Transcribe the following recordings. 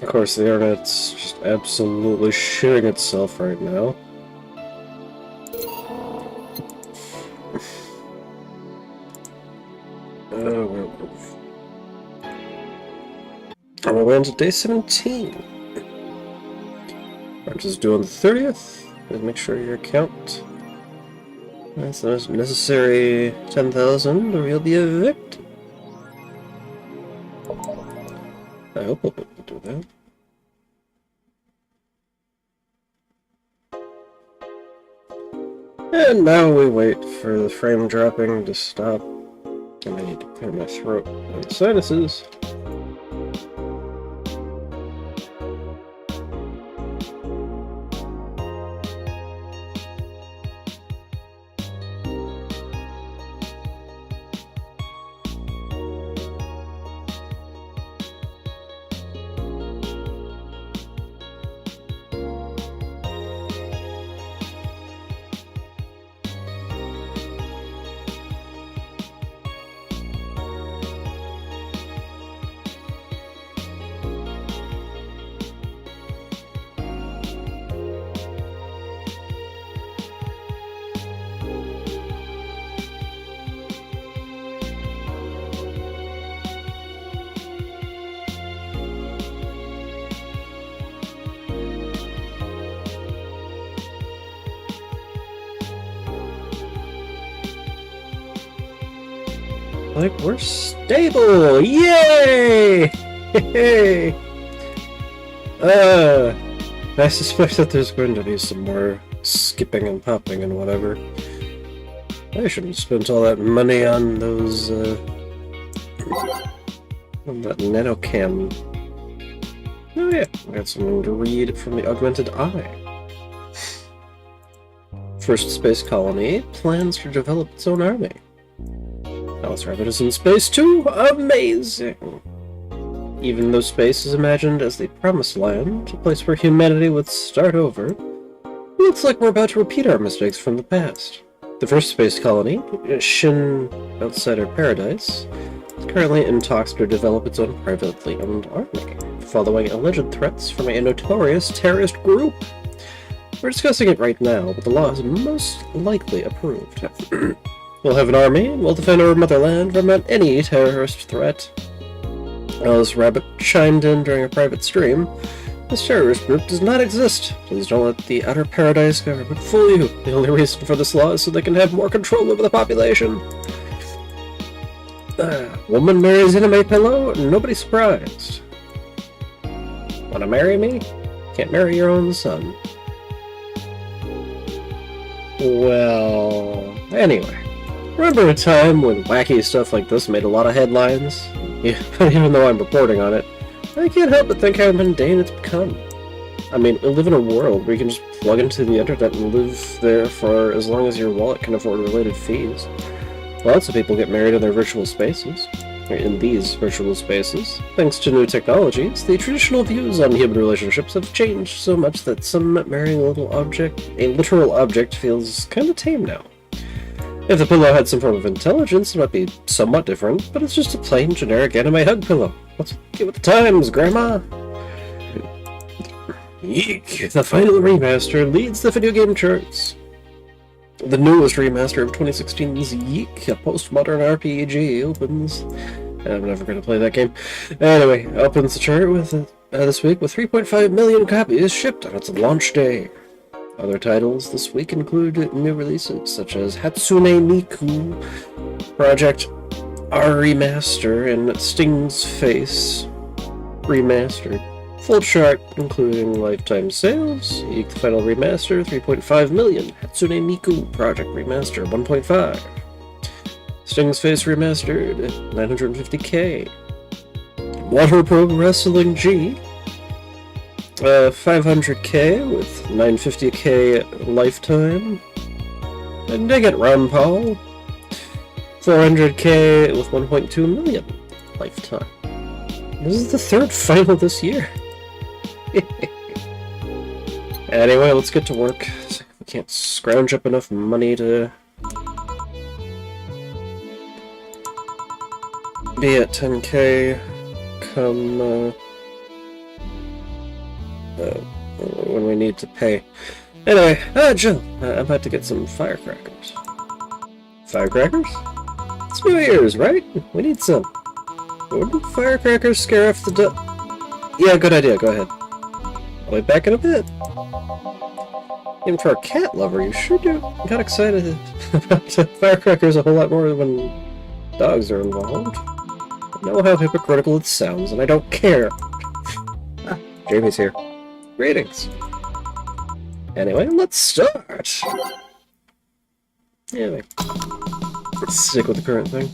Of course, the internet's just absolutely shitting itself right now. On my way into day 17. Which is due on the 30th. Just make sure your account has the necessary 10,000 or you'll be evicted. I hope I'll be able to do that. And now we wait for the frame dropping to stop. And I need to clear my throat and sinuses. Like, we're stable! Yay! Hey! I suspect that there's going to be some more skipping and popping and whatever. I shouldn't have spent all that money on those, on that nanocam. Oh yeah, I got something to read from the augmented eye. First space colony plans to develop its own army. Alice Rabbit is in space too? Amazing! Even though space is imagined as the promised land, a place where humanity would start over, it looks like we're about to repeat our mistakes from the past. The first space colony, Shin Outsider Paradise, is currently in talks to develop its own privately owned army, following alleged threats from a notorious terrorist group. We're discussing it right now, but the law is most likely approved. We'll have an army, and we'll defend our motherland from any terrorist threat. Alice Rabbit chimed in during a private stream. This terrorist group does not exist. Please don't let the Outer Paradise government fool you. The only reason for this law is so they can have more control over the population. Woman marries anime pillow, nobody's surprised. Wanna marry me? Can't marry your own son. Well, anyway. Remember a time when wacky stuff like this made a lot of headlines? Even though I'm reporting on it, I can't help but think how mundane it's become. I mean, we live in a world where you can just plug into the internet and live there for as long as your wallet can afford related fees. Lots of people get married in their virtual spaces, or in these virtual spaces. Thanks to new technologies, the traditional views on human relationships have changed so much that some marrying a literal object feels kinda tame now. If the pillow had some form of intelligence, it might be somewhat different, but it's just a plain, generic anime hug pillow. Let's get with the times, Grandma! Yeek! The final remaster leads the video game charts. The newest remaster of 2016's Yeek, a postmodern RPG, opens... I'm never going to play that game. Anyway, opens the chart with this week with 3.5 million copies shipped on its launch day. Other titles this week include new releases such as Hatsune Miku, Project R Remaster, and Sting's Face Remastered. Full chart including lifetime sales, Yeek the Final Remaster 3.5 million, Hatsune Miku Project Remaster 1.5, Sting's Face Remastered 950k, Water Pro Wrestling G 500k with 950k lifetime. And Dig It, Ron Paul. 400k with 1.2 million lifetime. This is the third final this year. Anyway, let's get to work. We can't scrounge up enough money to be at 10k come when we need to pay. Anyway, Jill, I'm about to get some firecrackers. Firecrackers? It's New Year's, right? We need some. Wouldn't firecrackers scare off the Yeah, good idea, go ahead. I'll be back in a bit. Even for a cat lover, you sure do got excited about firecrackers a whole lot more when dogs are involved. I know how hypocritical it sounds, and I don't care. Jamie's here. Greetings. Anyway, let's start. Anyway, let's stick with the current thing.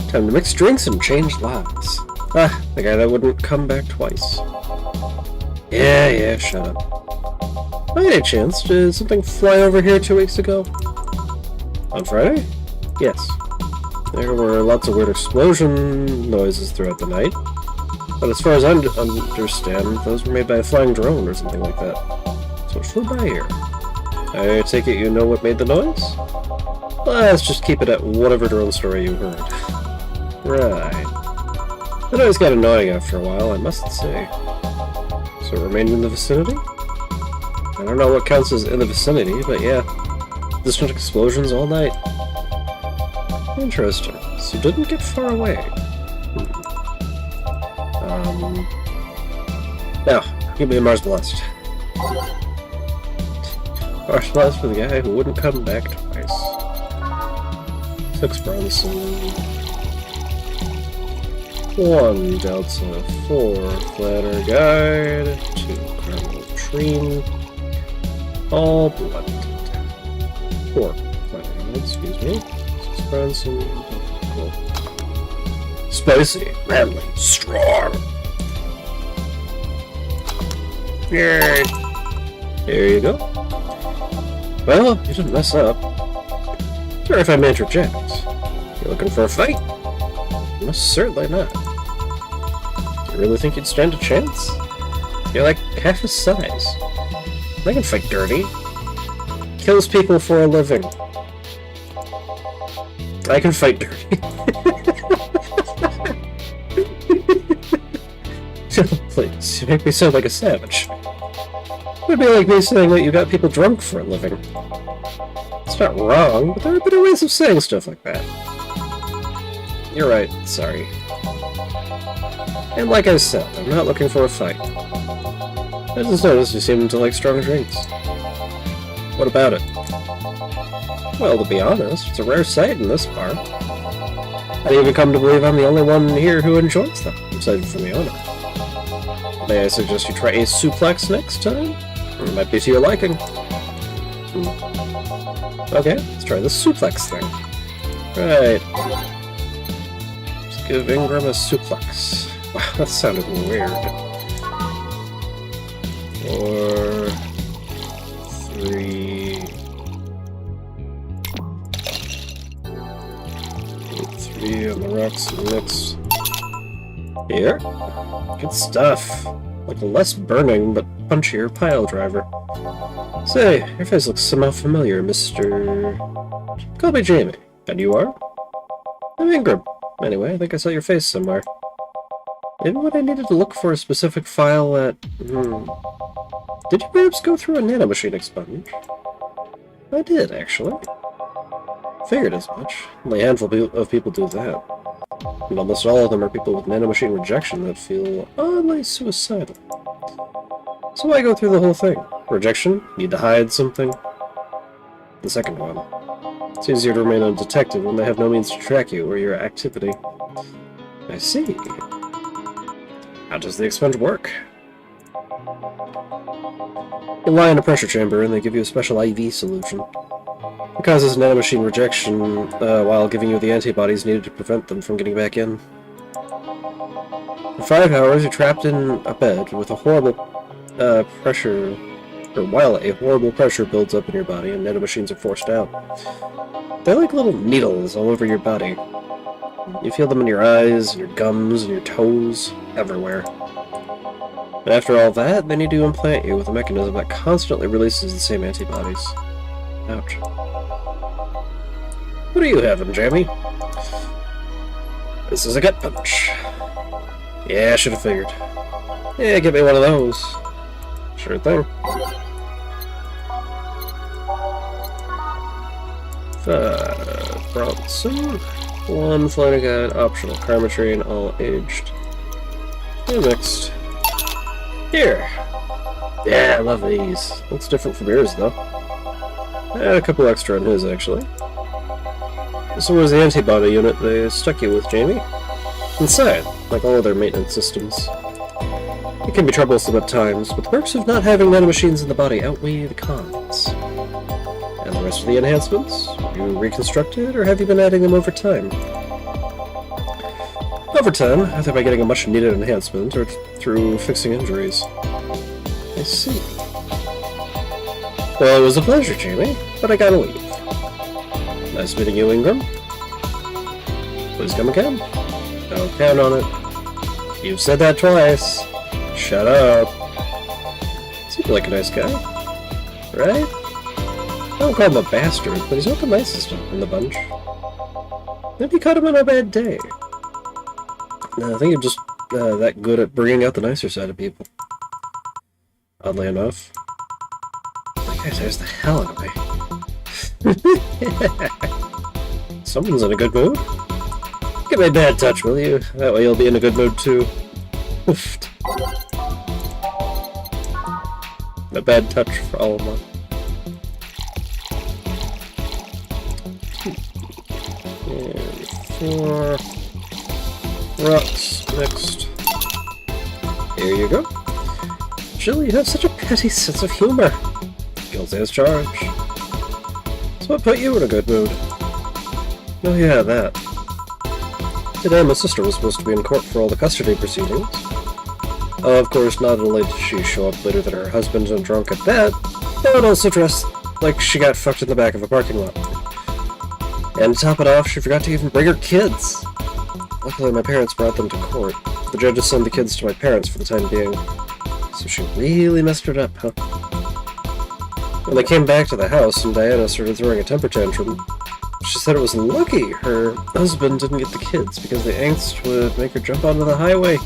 Time to mix drinks and change lives. The guy that wouldn't come back twice. Yeah, shut up. By any chance, did something fly over here 2 weeks ago? On Friday? Yes. There were lots of weird explosion noises throughout the night. But as far as I understand, those were made by a flying drone or something like that. So it flew by here. I take it you know what made the noise? Let's just keep it at whatever drone story you heard. Right. The noise got annoying after a while, I must say. So it remained in the vicinity? I don't know what counts as in the vicinity, but yeah. Distant explosions all night. Interesting. So it didn't get far away. Now, give me a Mars Blast. Mars Blast for the guy who wouldn't come back twice. 6 Bronson. 1 Delta, 4 Flatter Guide, 2 Caramel Treen, all blended. 4 Flatter Guide, excuse me. 6 Bronson, cool. Spicy, manly, strong. Yay! There you go. Well, you didn't mess up. Sorry if I may interject. You looking for a fight? Most certainly not. Do you really think you'd stand a chance? You're like half his size. I can fight dirty. Kills people for a living. I can fight dirty. Please, you make me sound like a savage. It would be like me saying that you got people drunk for a living. It's not wrong, but there are better ways of saying stuff like that. You're right, sorry. And like I said, I'm not looking for a fight. I just noticed you seem to like strong drinks. What about it? Well, to be honest, it's a rare sight in this bar. I even come to believe I'm the only one here who enjoys them, aside from the owner. May I suggest you try a suplex next time? It might be to your liking. Okay, let's try the suplex thing. Right. Let's give Ingram a suplex. Wow, that sounded weird. 4, 3... 3 on the rocks mix. Here? Good stuff. Like a less burning but punchier pile driver. Say, your face looks somehow familiar, Mr. Call me Jamie. And you are? I'm Ingram. Anyway, I think I saw your face somewhere. Maybe when I needed to look for a specific file at... Did you perhaps go through a nanomachine expunge? I did, actually. Figured as much. Only a handful of people do that. And almost all of them are people with nanomachine rejection that feel oddly suicidal. So why go through the whole thing? Rejection? Need to hide something? The second one. It's easier to remain undetected when they have no means to track you or your activity. I see. How does the expunge work? You lie in a pressure chamber and they give you a special IV solution. It causes nanomachine rejection while giving you the antibodies needed to prevent them from getting back in. For 5 hours, you're trapped in a bed with a horrible pressure, or while a horrible pressure builds up in your body and nanomachines are forced out. They're like little needles all over your body. You feel them in your eyes, and your gums, and your toes, everywhere. And after all that, they need to implant you with a mechanism that constantly releases the same antibodies. Ouch. What are you having, Jamie? This is a gut punch. Yeah, I should have figured. Yeah, get me one of those. Sure thing. Bronson. 1 flight guide, optional karma train, all aged. And mixed. Here! Yeah, I love these. Looks different from yours, though. I had a couple extra on his, actually. This one was the antibody unit they stuck you with, Jamie. Inside, like all other maintenance systems. It can be troublesome at times, but the perks of not having nanomachines in the body outweigh the cons. And the rest of the enhancements? Have you reconstructed, or have you been adding them over time? Over time, either by getting a much-needed enhancement, or through fixing injuries. I see. Well, it was a pleasure, Jamie, but I gotta leave. Nice meeting you, Ingram. Please come again. Don't count on it. You've said that twice. Shut up. Seems like a nice guy. Right? I don't call him a bastard, but he's not the nicest in the bunch. Maybe you caught him on a bad day. No, I think you're just that good at bringing out the nicer side of people. Oddly enough. That guy scares the hell out of me. Someone's in a good mood. Give me a bad touch, will you? That way you'll be in a good mood too. A bad touch for all of them. And 4 rocks mixed. Here you go. Jill, you have such a petty sense of humor. Guilty as charged. So what put you in a good mood? Oh yeah, that. Today my sister was supposed to be in court for all the custody proceedings. Of course, not only did she show up later than her husband and drunk at that, but also dressed like she got fucked in the back of a parking lot. And to top it off, she forgot to even bring her kids. Luckily, my parents brought them to court. The judges sent the kids to my parents for the time being. So she really messed it up, huh? When they came back to the house and Diana started throwing a temper tantrum, she said it was lucky her husband didn't get the kids because the angst would make her jump onto the highway.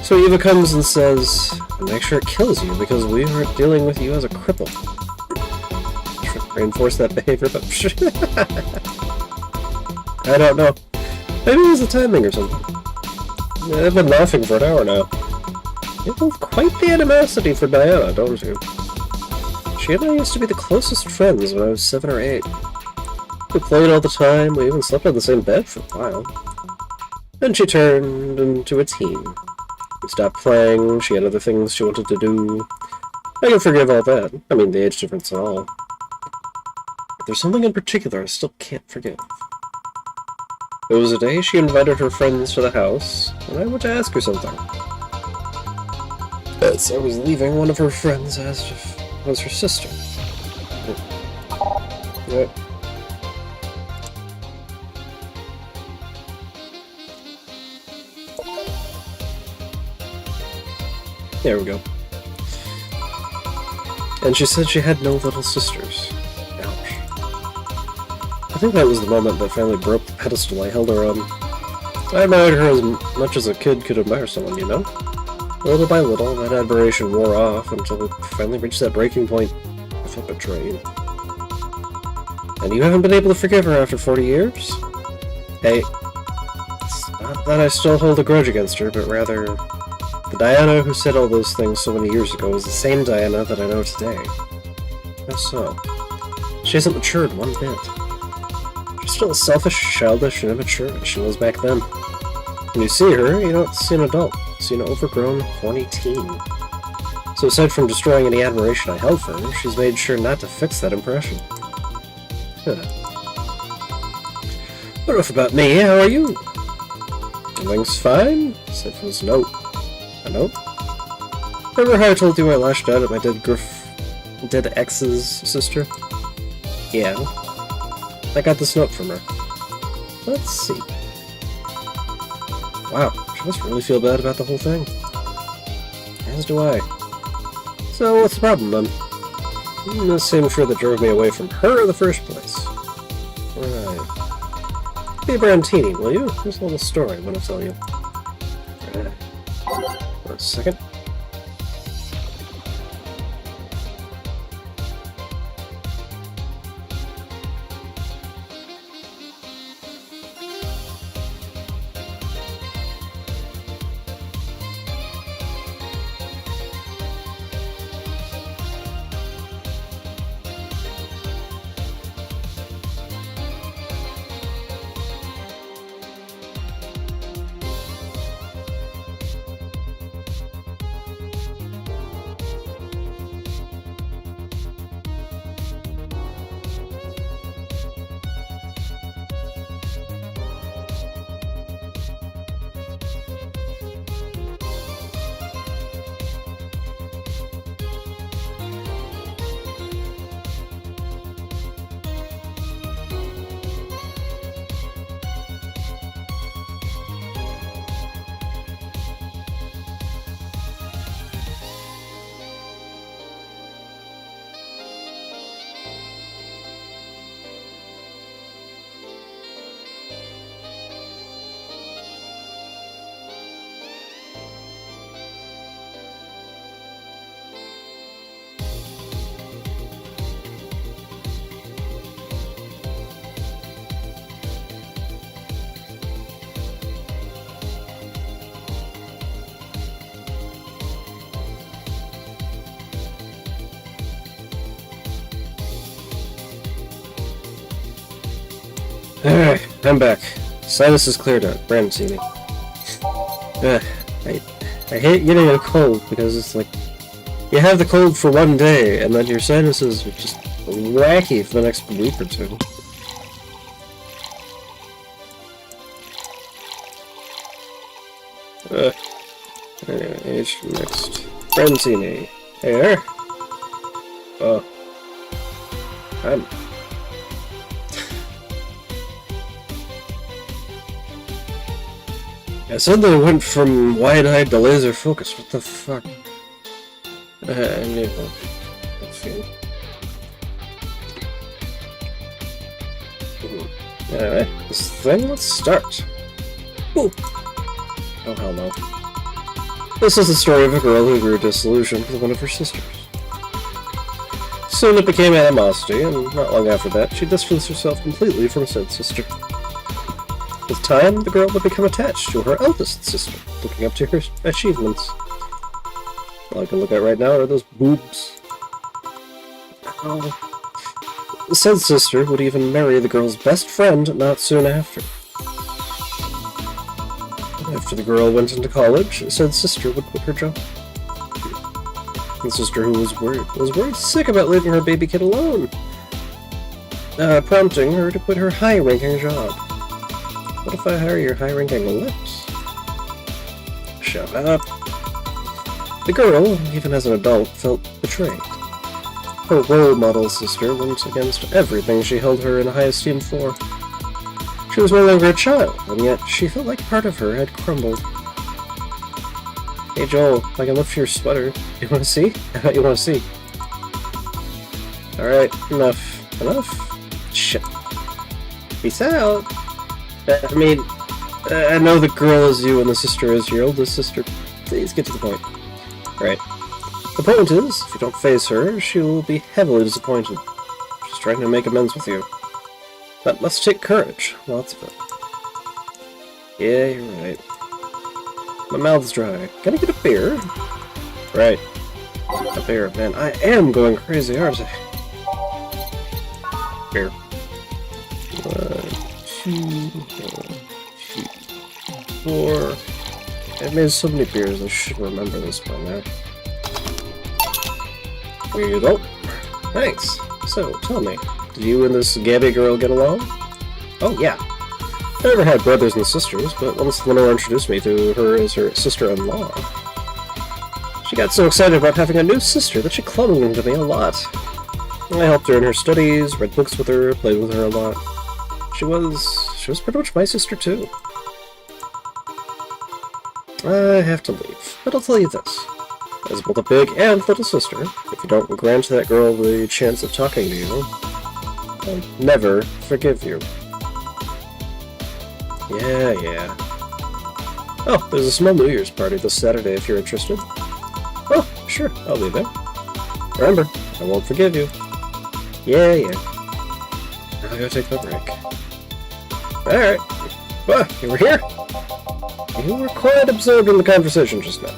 So Eva comes and says, make sure it kills you because we aren't dealing with you as a cripple. Should reinforce that behavior, but I don't know. Maybe it was the timing or something. I've been laughing for an hour now. You have quite the animosity for Diana, don't you? She and I used to be the closest friends when I was 7 or 8. We played all the time, we even slept on the same bed for a while. Then she turned into a teen. We stopped playing, she had other things she wanted to do. I can forgive all that. I mean, the age difference and all. But there's something in particular I still can't forgive. It was a day she invited her friends to the house, and I went to ask her something. As I was leaving, one of her friends asked if it was her sister. Yep. There we go. And she said she had no little sisters. Ouch. I think that was the moment that finally broke the pedestal I held her on. I admired her as much as a kid could admire someone, you know? Little by little, that admiration wore off until it finally reached that breaking point. I felt betrayed. And you haven't been able to forgive her after 40 years? Hey, it's not that I still hold a grudge against her, but rather, the Diana who said all those things so many years ago is the same Diana that I know today. How so? She hasn't matured one bit. She's still selfish, childish, and immature as she was back then. When you see her, you don't see an adult. You see an overgrown, horny teen. So aside from destroying any admiration I held for her, she's made sure not to fix that impression. Huh. But enough about me, how are you? Everything's fine, except for this note. A note? Remember how I told you I lashed out at my dead ex's sister? Yeah. I got this note from her. Let's see. Wow, she must really feel bad about the whole thing. As do I. So what's the problem then? The same fear that drove me away from her in the first place. Right. Be a Brandini, will you? Here's a little story I'm gonna tell you. Right. 1 second. I'm back. Sinus is cleared up. Brandon, see me. I hate getting a cold because it's like you have the cold for one day and then your sinuses are just wacky for the next week or two. Anyway, age next. Francini. Hey there. Oh. I suddenly went from wide-eyed to laser focus. What the fuck? Anyway. Anyway, this thing, let's start. Ooh. Oh, hell no. This is the story of a girl who grew disillusioned with one of her sisters. Soon it became animosity, and not long after that, she distanced herself completely from said sister. With time, the girl would become attached to her eldest sister, looking up to her achievements. All I can look at right now are those boobs. The said sister would even marry the girl's best friend not soon after. After the girl went into college, said sister would quit her job. The sister, who was worried sick about leaving her baby kid alone, prompting her to quit her high-ranking job. What if I hire your high-ranking lips? Shut up. The girl, even as an adult, felt betrayed. Her role model sister went against everything she held her in high esteem for. She was no longer a child, and yet she felt like part of her had crumbled. Hey Joel, I can lift your sweater. You wanna see? You wanna see? Alright, enough. Enough? Shit. Peace out! I mean, I know the girl is you and the sister is your oldest sister. Please get to the point. Right. The point is, if you don't face her, she will be heavily disappointed. She's trying to make amends with you. But let's take courage. Lots of it. Yeah, you're right. My mouth's dry. Can I get a beer? Right. A beer. Man, I am going crazy, aren't I? Beer. 2, 4. I've made so many beers, I should remember this by now. Here you go. Thanks. So, tell me, did you and this Gabby girl get along? Oh, yeah. I never had brothers and sisters, but once Lenore introduced me to her as her sister-in-law, she got so excited about having a new sister that she clung to me a lot. I helped her in her studies, read books with her, played with her a lot. She was pretty much my sister, too. I have to leave, but I'll tell you this. As both a big and little sister, if you don't grant that girl the chance of talking to you, I'll never forgive you. Yeah. Oh, there's a small New Year's party this Saturday if you're interested. Oh, sure, I'll be there. Remember, I won't forgive you. Yeah. I'll go take my break. Alright. Well, you were here? You were quite absorbed in the conversation just now.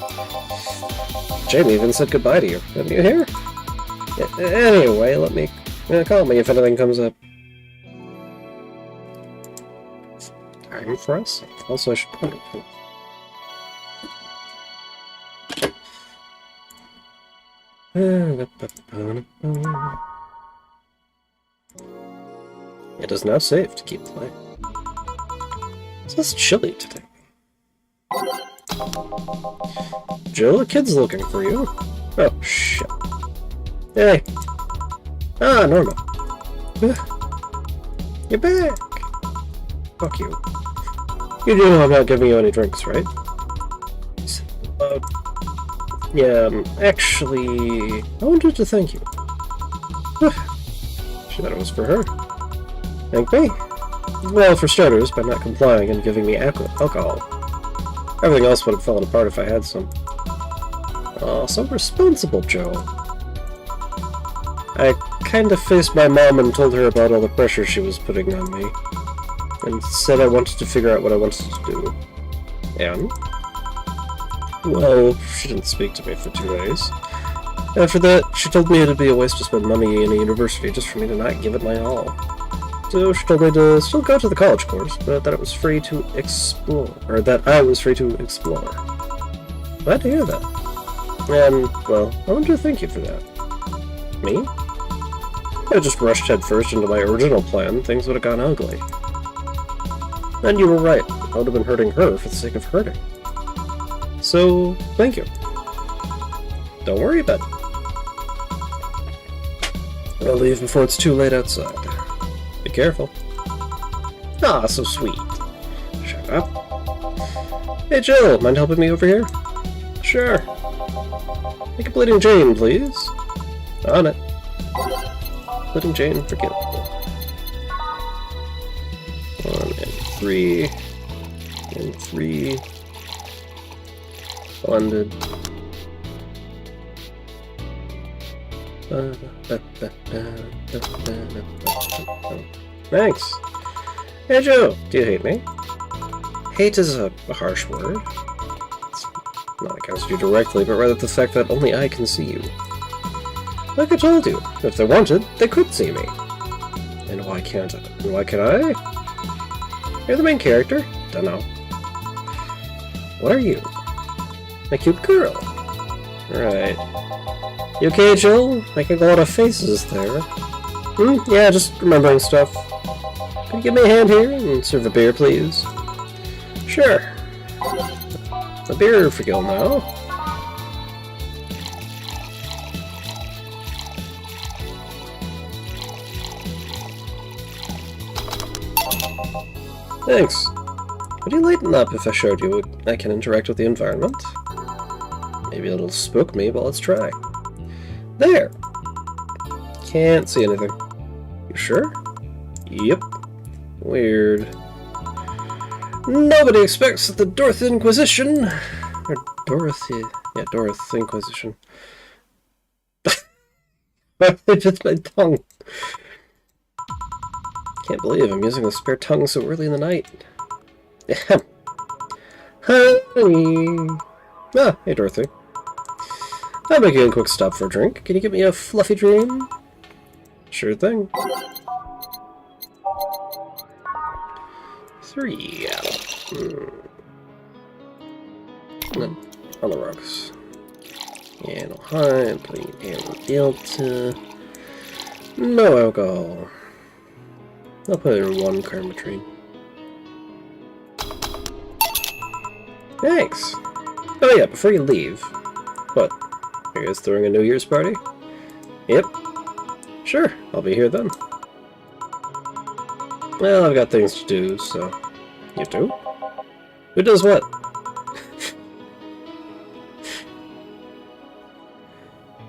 Jamie even said goodbye to you. Are you here? Anyway, let me... call me if anything comes up. Time for us? Also, I should put it... It is now safe to keep playing. It's chilly today. Jill, the kid's looking for you. Oh, shit. Hey. Ah, Norma. You're back. Fuck you. You do know I'm not giving you any drinks, right? Yeah, actually, I wanted to thank you. She thought it was for her. Thank me? Well, for starters, by not complying and giving me alcohol. Everything else would have fallen apart if I had some. Oh, so responsible, Joe. I kinda faced my mom and told her about all the pressure she was putting on me. And said I wanted to figure out what I wanted to do. And? Well, she didn't speak to me for 2 days. After that, she told me it'd be a waste to spend money in a university just for me to not give it my all. So she told me to still go to the college course, but that it was free to explore, or that I was free to explore. Glad to hear that. And, well, I want to thank you for that. Me? I just rushed headfirst into my original plan, things would have gone ugly. And you were right, I would have been hurting her for the sake of hurting. So, thank you. Don't worry about it. I'll leave before it's too late outside. Be careful. Ah, so sweet. Shut up. Hey Jill, mind helping me over here? Sure. Make a bleeding Jane, please. On it. Bleeding Jane for Gil. 1 and 3. And 3. Blended. Thanks. Hey Joe, do you hate me? Hate is a harsh word. It's not against you directly, but rather the fact that only I can see you. Like I told you, if they wanted, they could see me. And why can't I? And why can I? You're the main character? Dunno. What are you? A cute girl. Right. You okay, Jill? Making a lot of faces there. Yeah, just remembering stuff. Can you give me a hand here and serve a beer, please? Sure. A beer for Gil now. Thanks. Would you lighten up if I showed you I can interact with the environment? Maybe it'll spook me, but let's try. There! Can't see anything. You sure? Yep. Weird. Nobody expects that the Dorth Inquisition... Or Dorothy... Yeah, Dorth Inquisition. Just my tongue. Can't believe I'm using the spare tongue so early in the night. Honey! Ah, hey Dorothy. I'm making a quick stop for a drink. Can you get me a fluffy dream? Sure thing. 3. On the rocks. Yeah, no high, plain air delta. No alcohol. I'll put it in 1 karmatrine. Thanks! Oh yeah, before you leave. What? Are you guys throwing a New Year's party? Yep. Sure, I'll be here then. Well, I've got things to do, so... You do? Who does what?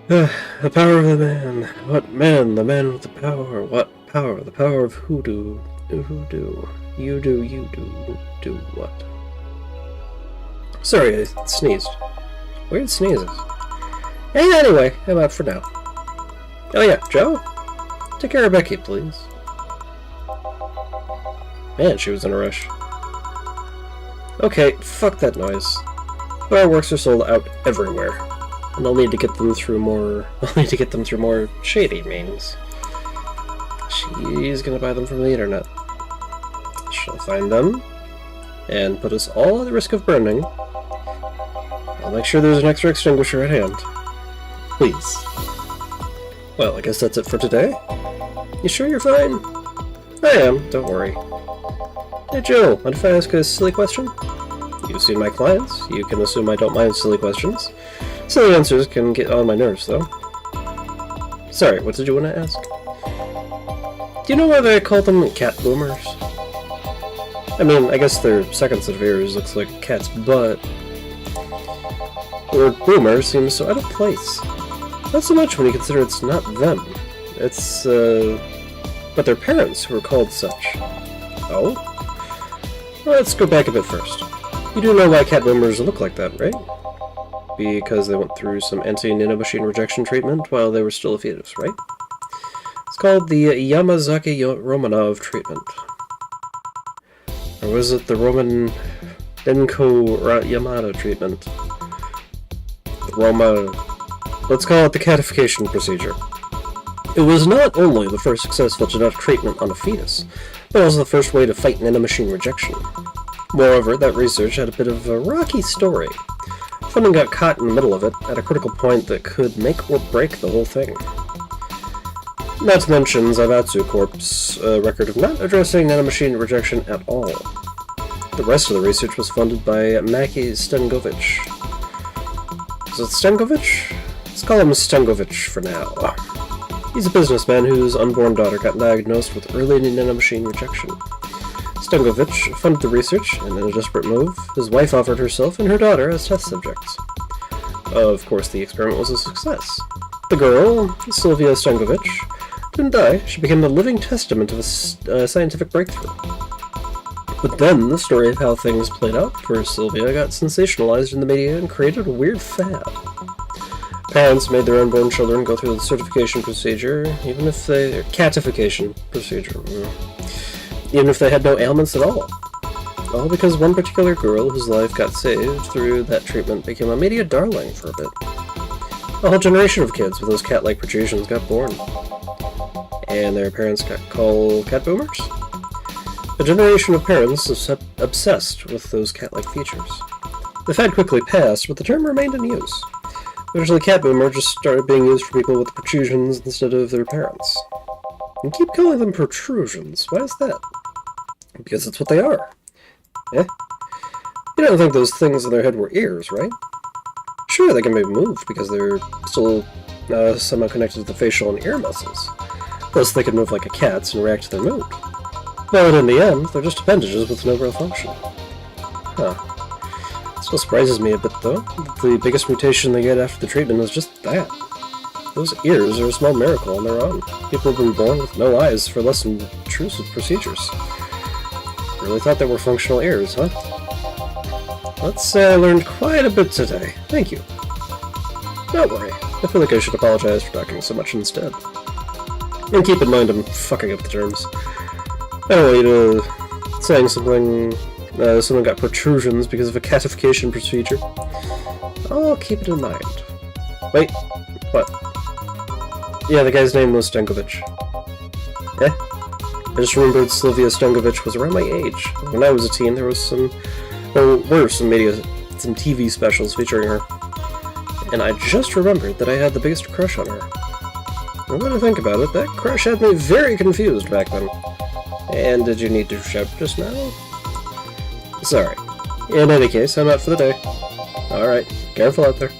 The power of the man. What man? The man with the power. What power? The power of hoodoo. Hoodoo. You do what? Sorry, I sneezed. Weird sneezes. Hey, anyway, I'm out for now. Oh yeah, Joe? Take care of Becky, please. Man, she was in a rush. Okay, fuck that noise. Fireworks are sold out everywhere. And I'll need to get them through more... shady means. She's gonna buy them from the internet. She'll find them, and put us all at the risk of burning. I'll make sure there's an extra extinguisher at hand. Please. Well, I guess that's it for today. You sure you're fine? I am, don't worry. Hey Joe, mind if I ask a silly question? You've seen my clients. You can assume I don't mind silly questions. Silly answers can get on my nerves, though. Sorry, what did you want to ask? Do you know why they call them cat boomers? I mean, I guess their second set of ears looks like a cat's butt. The word boomer seems so out of place. Not so much when you consider it's not them. It's, but their parents who were called such. Oh? Well, let's go back a bit first. You do know why cat boomers look like that, right? Because they went through some anti-nanomachine rejection treatment while they were still a fetus, right? It's called the Yamazaki-Romanov treatment. Or was it the Roman Denko-Yamada treatment? The Roma... Let's call it the catification procedure. It was not only the first successful genetic treatment on a fetus, but also the first way to fight nanomachine rejection. Moreover, that research had a bit of a rocky story. Funding got caught in the middle of it, at a critical point that could make or break the whole thing. Not to mention Zaibatsu Corp's record of not addressing nanomachine rejection at all. The rest of the research was funded by Maki Stengovich. Is it Stengovich? Let's call him Stengovich for now. He's a businessman whose unborn daughter got diagnosed with early nanomachine rejection. Stengovich funded the research, and in a desperate move, his wife offered herself and her daughter as test subjects. Of course, the experiment was a success. The girl, Sylvia Stengovich, didn't die. She became a living testament of a scientific breakthrough. But then, the story of how things played out for Sylvia got sensationalized in the media and created a weird fad. Parents made their unborn children go through the certification procedure, even if they... catification procedure. Even if they had no ailments at all. All because one particular girl whose life got saved through that treatment became a media darling for a bit. A whole generation of kids with those cat-like protrusions got born. And their parents got called cat boomers? A generation of parents obsessed with those cat-like features. The fad quickly passed, but the term remained in use. Eventually, cat boomer just started being used for people with protrusions instead of their parents. And keep calling them protrusions. Why is that? Because it's what they are. Eh? You don't think those things on their head were ears, right? Sure, they can be moved because they're still somehow connected to the facial and ear muscles. Plus, they can move like a cat's and react to their mood. But in the end, they're just appendages with no real function. Huh. It still surprises me a bit, though. The biggest mutation they get after the treatment is just that. Those ears are a small miracle on their own. People have been born with no eyes for less intrusive procedures. Really thought they were functional ears, huh? Let's say I learned quite a bit today. Thank you. Don't worry. I feel like I should apologize for talking so much instead. And keep in mind I'm fucking up the terms. I don't want you to saying something, someone got protrusions because of a catification procedure. I'll keep it in mind. Wait, what? Yeah, the guy's name was Stengovich. Eh? I just remembered Sylvia Stengovich was around my age. When I was a teen, there were some TV specials featuring her. And I just remembered that I had the biggest crush on her. Now that I think about it, that crush had me very confused back then. And did you need to shout just now? Sorry. In any case, I'm out for the day. Alright, careful out there.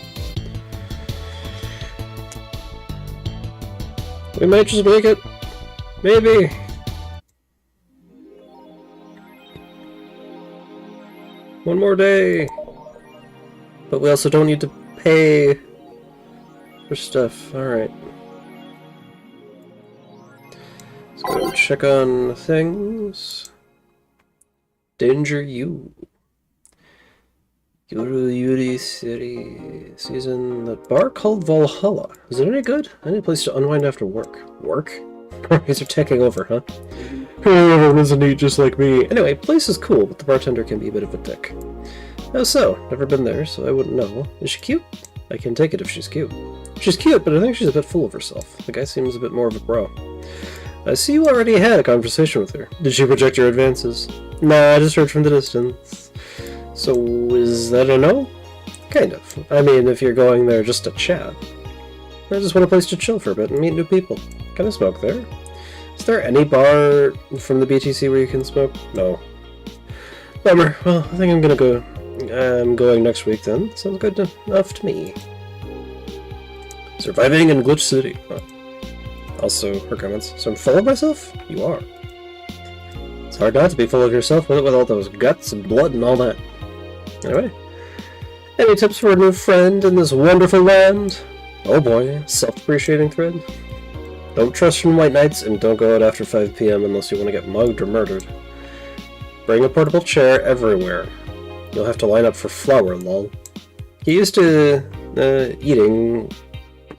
We might just make it. Maybe. One more day. But we also don't need to pay for stuff. Alright. Let's go and check on things. Danger U. Yuri City season. The bar called Valhalla. Is it any good? Any place to unwind after work? Work? These are taking over, huh? Everyone isn't neat just like me. Anyway, place is cool, but the bartender can be a bit of a dick. How so? Never been there, so I wouldn't know. Is she cute? I can take it if she's cute. She's cute, but I think she's a bit full of herself. The guy seems a bit more of a bro. I see you already had a conversation with her. Did she reject your advances? Nah, I just heard from the distance. So, is that a no? Kind of. I mean, if you're going there just to chat. I just want a place to chill for a bit and meet new people. Can I smoke there? Is there any bar from the BTC where you can smoke? No. Bummer. Well, I think I'm gonna go. I'm going next week then. Sounds good enough to me. Surviving in Glitch City. Huh. Also, her comments. So I'm full of myself? You are. It's hard not to be full of yourself with all those guts and blood and all that. Anyway. Any tips for a new friend in this wonderful land? Oh boy, self-depreciating thread. Don't trust in white knights and don't go out after 5 PM unless you want to get mugged or murdered. Bring a portable chair everywhere. You'll have to line up for flour, lol. Get used to eating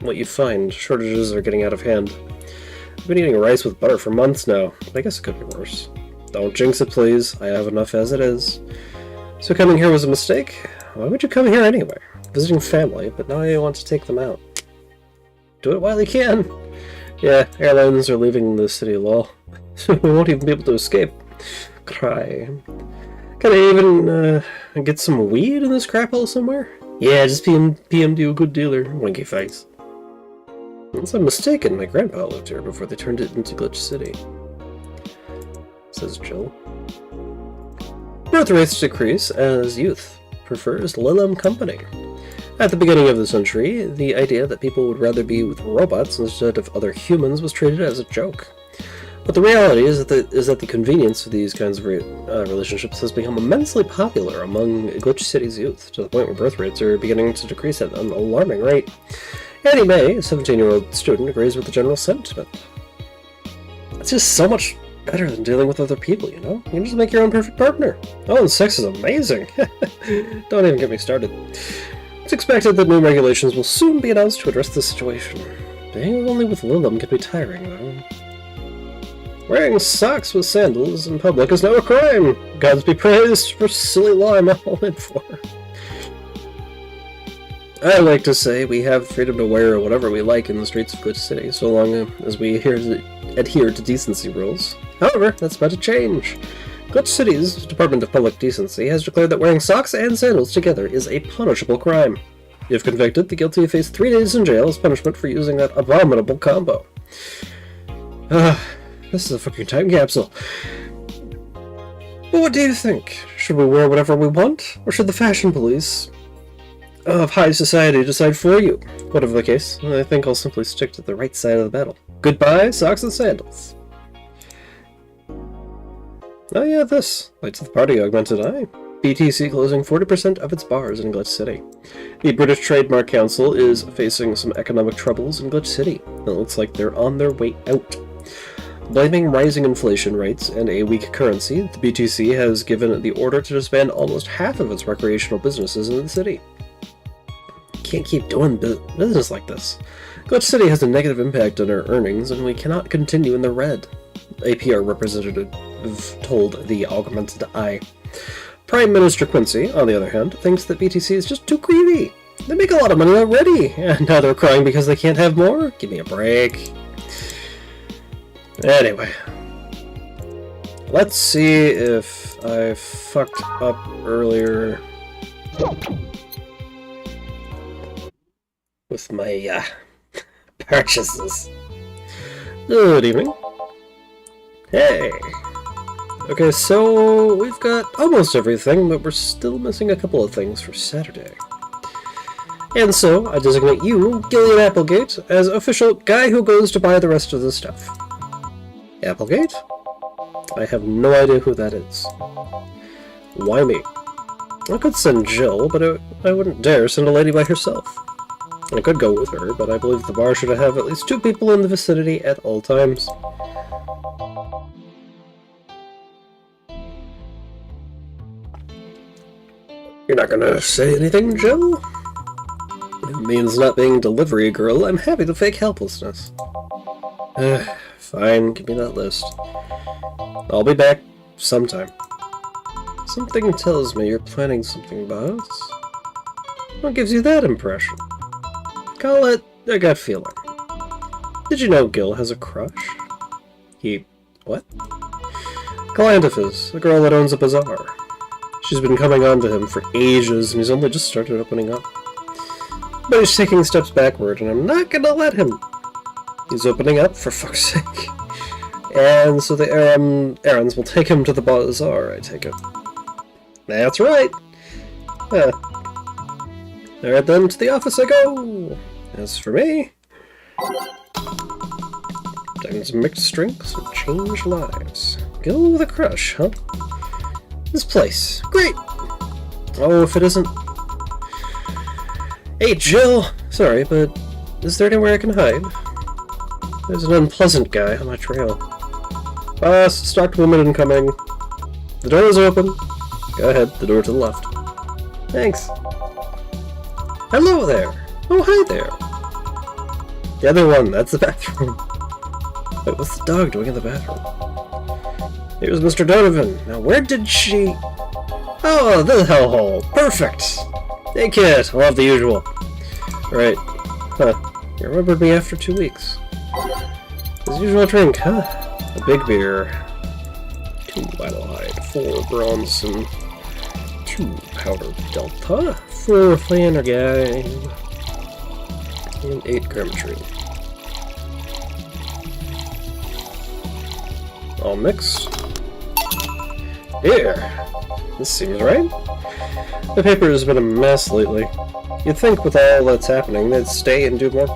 what you find. Shortages are getting out of hand. I've been eating rice with butter for months now, but I guess it could be worse. Don't jinx it, please. I have enough as it is. So coming here was a mistake? Why would you come here anyway? Visiting family, but now you want to take them out. Do it while you can. Yeah, airlines are leaving the city, lol. We won't even be able to escape. Cry. Can I even get some weed in this crap hole somewhere? Yeah, just PM'd you a good dealer. Winky face. Unless I'm mistaken, my grandpa lived here before they turned it into Glitch City. Says Jill. Birth rates decrease as youth prefers Lilum company. At the beginning of the century, the idea that people would rather be with robots instead of other humans was treated as a joke. But the reality is that the convenience of these kinds of relationships has become immensely popular among Glitch City's youth, to the point where birth rates are beginning to decrease at an alarming rate. Annie May, a 17-year-old student, agrees with the general sentiment. It's just so much better than dealing with other people, you know? You can just make your own perfect partner. Oh, and sex is amazing! Don't even get me started. It's expected that new regulations will soon be announced to address this situation. Being only with Lilum can be tiring, though. Wearing socks with sandals in public is now a crime! Gods be praised for silly law I'm all in for. I like to say we have freedom to wear whatever we like in the streets of Glitch City, so long as we adhere to decency rules. However, that's about to change. Glitch City's Department of Public Decency has declared that wearing socks and sandals together is a punishable crime. If convicted, the guilty face 3 days in jail as punishment for using that abominable combo. This is a fucking time capsule. But what do you think? Should we wear whatever we want? Or should the fashion police of high society decide for you? Whatever the case, I think I'll simply stick to the right side of the battle. Goodbye, socks and sandals. Oh yeah, this. Lights of the party augmented eye. BTC closing 40% of its bars in Glitch City. The British Trademark Council is facing some economic troubles in Glitch City. It looks like they're on their way out. Blaming rising inflation rates and a weak currency, the BTC has given the order to disband almost half of its recreational businesses in the city. Can't keep doing business like this. Glitch City has a negative impact on our earnings, and we cannot continue in the red, a PR representative told the Augmented Eye. Prime Minister Quincy, on the other hand, thinks that BTC is just too greedy. They make a lot of money already, and now they're crying because they can't have more? Give me a break. Anyway, let's see if I fucked up earlier with my purchases. Good evening. Hey. Okay, so we've got almost everything, but we're still missing a couple of things for Saturday. And so I designate you, Gillian Applegate, as official guy who goes to buy the rest of the stuff. Applegate? I have no idea who that is. Why me? I could send Jill, but I wouldn't dare send a lady by herself. I could go with her, but I believe the bar should have at least 2 people in the vicinity at all times. You're not gonna say anything, Jill? It means not being delivery girl. I'm happy to fake helplessness. Fine, give me that list. I'll be back sometime. Something tells me you're planning something, boss. What gives you that impression? Call it a gut feeling. Did you know Gil has a crush? What? Galantifis, the girl that owns a bazaar. She's been coming on to him for ages, and he's only just started opening up. But he's taking steps backward, and I'm not gonna let him. He's opening up, for fuck's sake. And so the errands will take him to the bazaar, I take it. That's right! Alright then, to the office I go! As for me... Diamonds mixed drinks and change lives. Go with a crush, huh? This place. Great! Oh, if it isn't... Hey, Jill! Sorry, but is there anywhere I can hide? There's an unpleasant guy on my trail. Boss, stalked woman incoming. The door is open. Go ahead, the door to the left. Thanks. Hello there! Oh, hi there! The other one, that's the bathroom. Wait, what's the dog doing in the bathroom? Here's Mr. Donovan. Now, where did she... Oh, the hellhole. Perfect! Hey, kid. I'll have the usual. Alright. Huh. You remembered me after 2 weeks. His usual drink, huh? A big beer. 2 Vitalide, 4 Bronson, 2 Powder Delta, 4 Flannergine, and 8 Grammatrine. All mixed. Here! This seems right. The paper has been a mess lately. You'd think with all that's happening, they'd stay and do more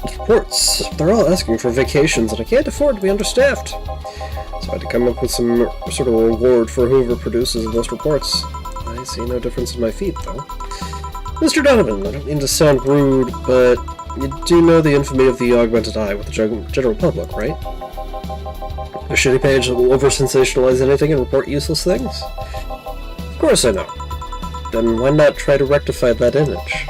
reports. They're all asking for vacations, and I can't afford to be understaffed. So I had to come up with some sort of reward for whoever produces the most reports. I see no difference in my feet, though. Mr. Donovan, I don't mean to sound rude, but you do know the infamy of the augmented eye with the general public, right? A shitty page that will over-sensationalize anything and report useless things? Of course I know. Then why not try to rectify that image?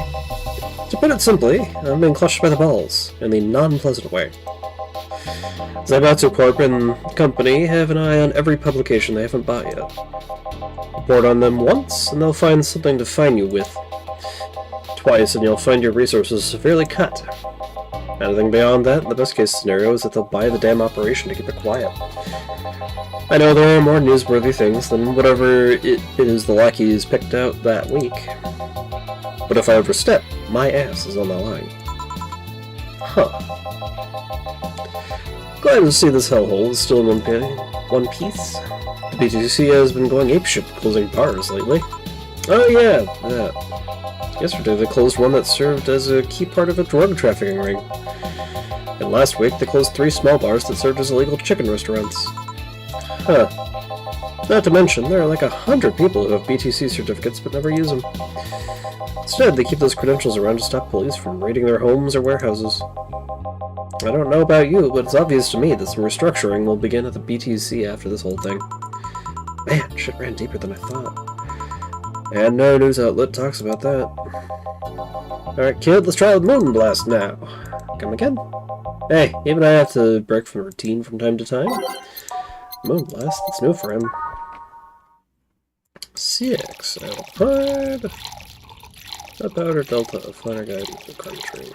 To put it simply, I'm being clutched by the balls, in the non-pleasant way. Zaibatsu Corp and company have an eye on every publication they haven't bought yet. Report on them once, and they'll find something to fine you with. Twice, and you'll find your resources severely cut. Anything beyond that, the best case scenario is that they'll buy the damn operation to keep it quiet. I know there are more newsworthy things than whatever it is the lackeys picked out that week. But if I overstep, my ass is on the line. Huh. Glad to see this hellhole is still in one piece. The BTC has been going apeshit closing bars lately. Oh yeah, that. Yesterday they closed one that served as a key part of a drug trafficking ring. And last week they closed 3 small bars that served as illegal chicken restaurants. Huh. Not to mention, there are like 100 people who have BTC certificates but never use them. Instead, they keep those credentials around to stop police from raiding their homes or warehouses. I don't know about you, but it's obvious to me that some restructuring will begin at the BTC after this whole thing. Man, shit ran deeper than I thought. And no news outlet talks about that. Alright, kid, let's try the Moonblast now. Come again? Hey, even I have to break from routine from time to time. Moonblast, that's new for him. 6 Alpine. A Powder Delta, a Flanner Guide, and a Country.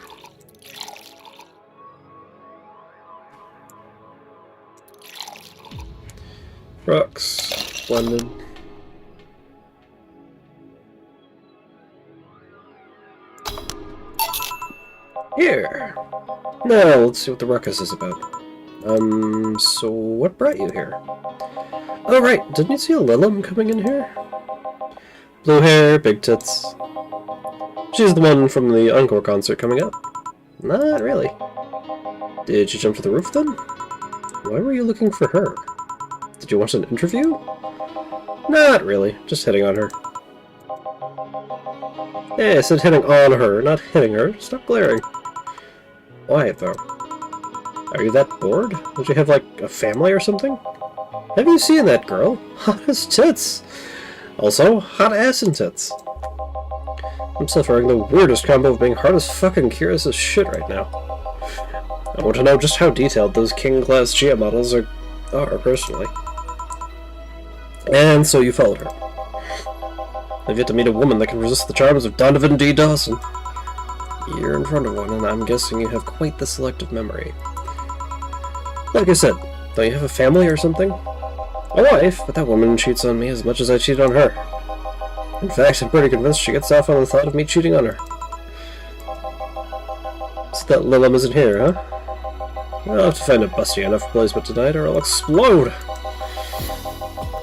Rocks, splendid. Here! Now, let's see what the ruckus is about. So what brought you here? Oh right, didn't you see a Lilum coming in here? Blue hair, big tits. She's the one from the Encore concert coming up. Not really. Did you jump to the roof then? Why were you looking for her? Did you want an interview? Not really, just hitting on her. Hey, I said hitting on her, not hitting her. Stop glaring. Why, though? Are you that bored? Don't you have, like, a family or something? Have you seen that girl? Hot as tits! Also, hot ass and tits. I'm suffering the weirdest combo of being hard as fucking curious as shit right now. I want to know just how detailed those King-class Gia models are personally. And so you followed her. I've yet to meet a woman that can resist the charms of Donovan D. Dawson. You're in front of one, and I'm guessing you have quite the selective memory. Like I said, don't you have a family or something? A wife, but that woman cheats on me as much as I cheat on her. In fact, I'm pretty convinced she gets off on the thought of me cheating on her. So that Lilum isn't here, huh? I'll have to find a busty enough replacement tonight, or I'll explode!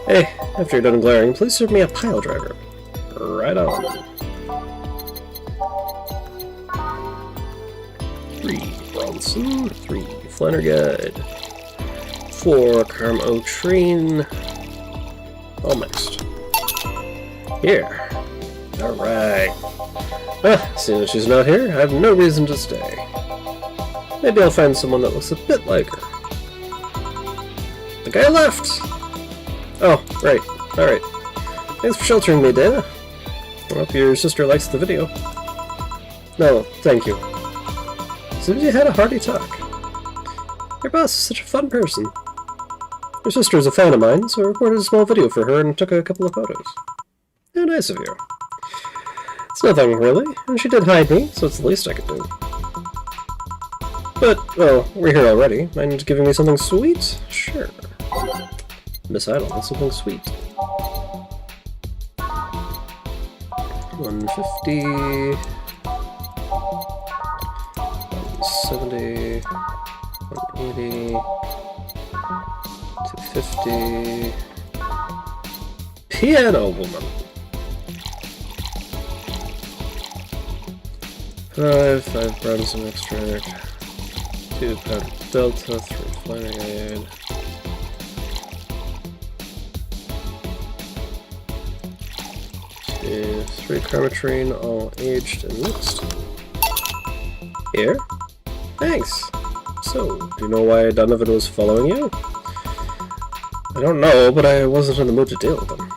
Hey, after you're done glaring, please serve me a pile driver. Right on. 3 Bronson, 3 Flanner Guide, 4 Carmotrine, all mixed. Here. Alright. Seeing as she's not here, I have no reason to stay. Maybe I'll find someone that looks a bit like her. The guy left! Oh, right. Alright. Thanks for sheltering me, Dana. I hope your sister likes the video. No, thank you. Seems you had a hearty talk. Your boss is such a fun person. Your sister is a fan of mine, so I recorded a small video for her and took a couple of photos. How nice of you. It's nothing, really, and she did hide me, so it's the least I could do. But, well, we're here already. Mind giving me something sweet? Sure. Miss Idle, that's something sweet. 150... 170... 180... 250... Piano Woman! 5 Bronson extract, 2 powdered delta, 3 flaming aid. See, 3 chromatrine, all aged and mixed. Here? Thanks! So, do you know why Donovan was following you? I don't know, but I wasn't in the mood to deal with him.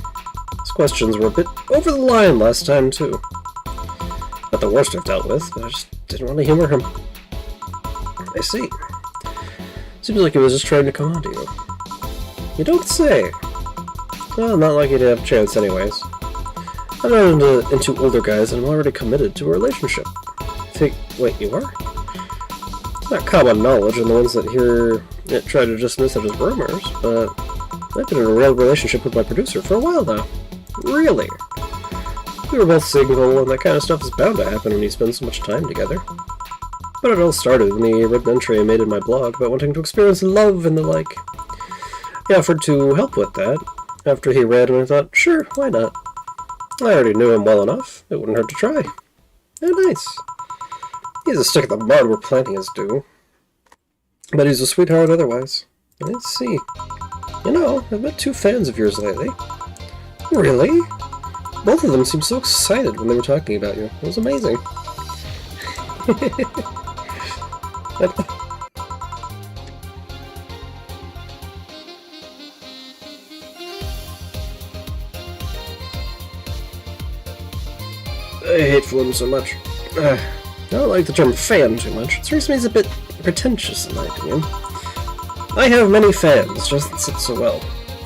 His questions were a bit over the line last time, too. Not the worst I've dealt with, but I just didn't want to humor him. I see. Seems like he was just trying to come on to you. You don't say. Well, not like he'd have a chance anyways. I'm not into older guys, and I'm already committed to a relationship. Wait, you are? It's not common knowledge, and the ones that hear it try to dismiss it as rumors, but I've been in a real relationship with my producer for a while now. Really? We were both single, and that kind of stuff is bound to happen when you spend so much time together. But it all started when he read an entry I made in my blog about wanting to experience love and the like. He offered to help with that after he read, and I thought, sure, why not? I already knew him well enough. It wouldn't hurt to try. Oh, nice. He's a stick in the mud where planting is due. But he's a sweetheart otherwise. I see. You know, I've met 2 fans of yours lately. Really? Both of them seemed so excited when they were talking about you. It was amazing. I hate Flim so much. I don't like the term fan too much. It strikes me as a bit pretentious in my opinion. I have many fans, just doesn't sit so well.